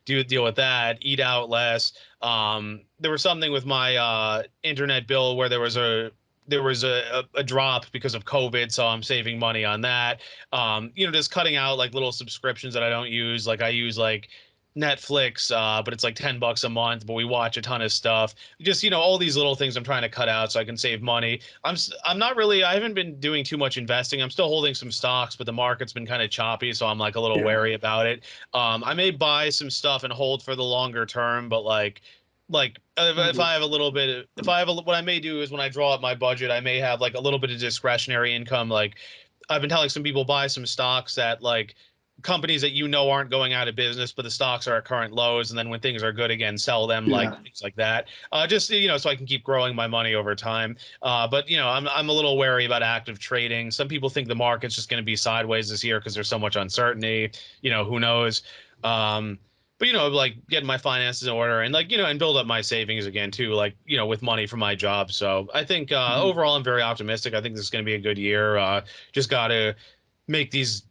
do deal with that. Eat out less. There was something with my internet bill where there was a drop because of COVID, so I'm saving money on that. Just cutting out like little subscriptions that I don't use. Like, I use like Netflix, but it's like $10 a month, but we watch a ton of stuff. Just, all these little things I'm trying to cut out so I can save money. I'm not really, I haven't been doing too much investing. I'm still holding some stocks, but the market's been kind of choppy, so I'm like a little Yeah. wary about it. I may buy some stuff and hold for the longer term, but if I have a little bit, what I may do is when I draw up my budget, I may have like a little bit of discretionary income. Like, I've been telling some people, buy some stocks that, like, companies that aren't going out of business, but the stocks are at current lows, and then when things are good again, sell them, like Yeah. things like that. Just so I can keep growing my money over time. But I'm a little wary about active trading. Some people think the market's just going to be sideways this year because there's so much uncertainty. Who knows? But like, getting my finances in order, and like, and build up my savings again too, like, with money from my job. So I think Mhm. overall I'm very optimistic. I think this is going to be a good year. Just got to make these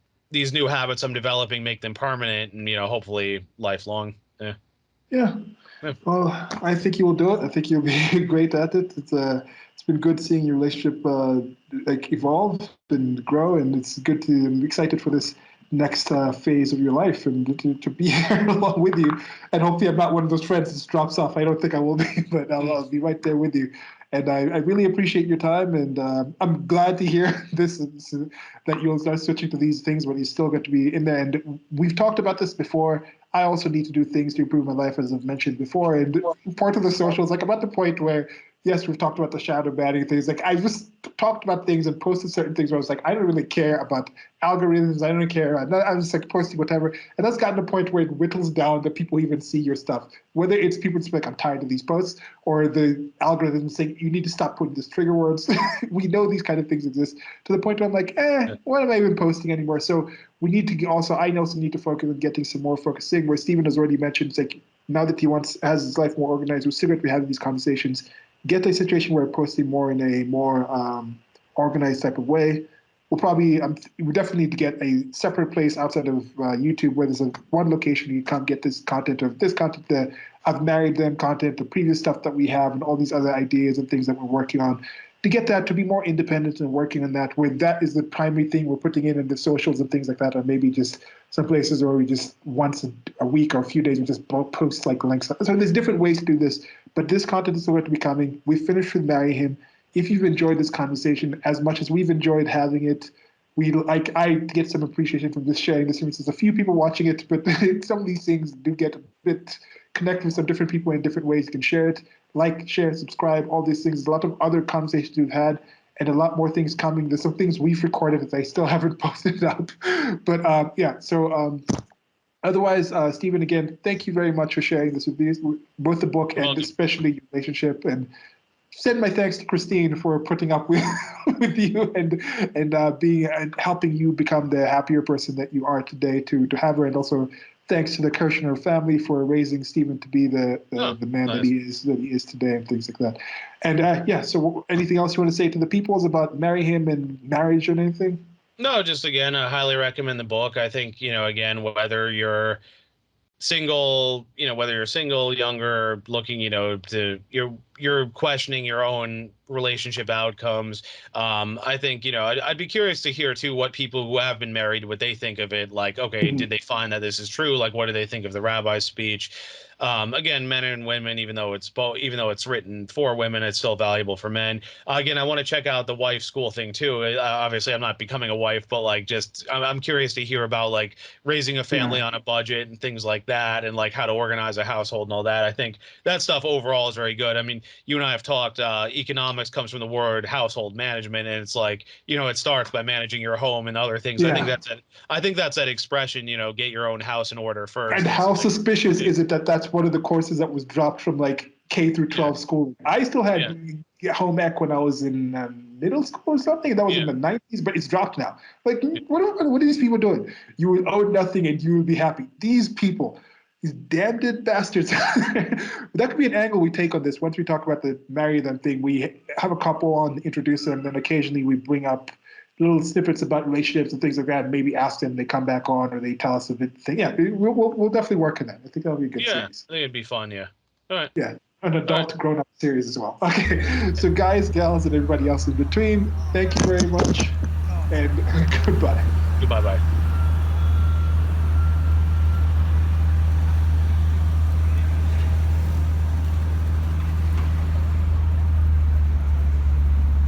new habits I'm developing, make them permanent, and hopefully lifelong. Yeah. Yeah. Yeah. Well, I think you will do it. I think you'll be great at it. It's been good seeing your relationship like evolve and grow, and it's good to. I'm excited for this next phase of your life and to be here along with you. And hopefully, I'm not one of those friends that drops off. I don't think I will be, but I'll be right there with you. And I really appreciate your time, and I'm glad to hear that you'll start switching to these things, but you still get to be in there. And we've talked about this before. I also need to do things to improve my life, as I've mentioned before. And part of the social is like I'm at the point where, yes, we've talked about the shadow banning things. Like I just talked about things and posted certain things where I was like, I don't really care about algorithms. I don't care. I'm just like posting whatever. And that's gotten to a point where it whittles down that people even see your stuff. Whether it's people just like, I'm tired of these posts, or the algorithm saying, you need to stop putting these trigger words. We know these kind of things exist, to the point where I'm like, what am I even posting anymore? So we need to also, I also need to focus on getting some more focusing, where Stephen has already mentioned, it's like, now that he has his life more organized, we're still going to be having these conversations, get a situation where we're posting more in a more organized type of way. We definitely need to get a separate place outside of YouTube, where there's one location you can't get this content, the I've married them content, the previous stuff that we have, and all these other ideas and things that we're working on, to get that, to be more independent and working on that, where that is the primary thing we're putting in the socials and things like that, or maybe just some places where we just once a week or a few days we just post like links. So there's different ways to do this, but this content is going to be coming. We finished with Marry Him. If you've enjoyed this conversation as much as we've enjoyed having it, I get some appreciation from this sharing this. There's a few people watching it, but some of these things do get a bit connect with some different people in different ways. You can share it, like, share, subscribe, all these things. There's a lot of other conversations we've had and a lot more things coming. There's some things we've recorded that I still haven't posted up. But yeah, so otherwise, Stephen, again, thank you very much for sharing this with me, both the book and especially your relationship. And send my thanks to Christine for putting up with you and being and helping you become the happier person that you are today. To have her, and also thanks to the Kirshner family for raising Stephen to be the man that he is today, and things like that. And yeah, so anything else you want to say to the peoples about Marry Him and marriage or anything? No, just again, I highly recommend the book. I think, again, whether you're single, younger, looking, to you're questioning your own relationship outcomes. I think, I'd be curious to hear too what people who have been married, what they think of it. Like, okay, did they find that this is true? Like, what do they think of the rabbi's speech? Again, men and women, even though it's written for women, it's still valuable for men. Again, I want to check out the wife school thing too. Obviously, I'm not becoming a wife, but like, I'm curious to hear about like raising a family on a budget and things like that, and like how to organize a household and all that. I think that stuff overall is very good. I mean, you and I have talked. Economics comes from the word household management, and it's like, it starts by managing your home and other things. Yeah. I think that's that expression. Get your own house in order first. And how suspicious is it that that's one of the courses that was dropped from like K through 12 school? I still had home ec when I was in middle school or something. That was in the 90s, but it's dropped now. Like, what are these people doing? You will owe nothing and you will be happy. These people, these damn dead bastards. That could be an angle we take on this. Once we talk about the marry them thing, we have a couple on, introduce them, and then occasionally we bring up little snippets about relationships and things like that. Maybe ask them, they come back on, or they tell us a bit thing. Yeah, we'll definitely work on that. I think that'll be a good series. I think it'd be fun. Yeah. All right. Yeah, an adult grown-up series as well. Okay, so guys, gals, and everybody else in between, thank you very much, and goodbye. Goodbye, bye.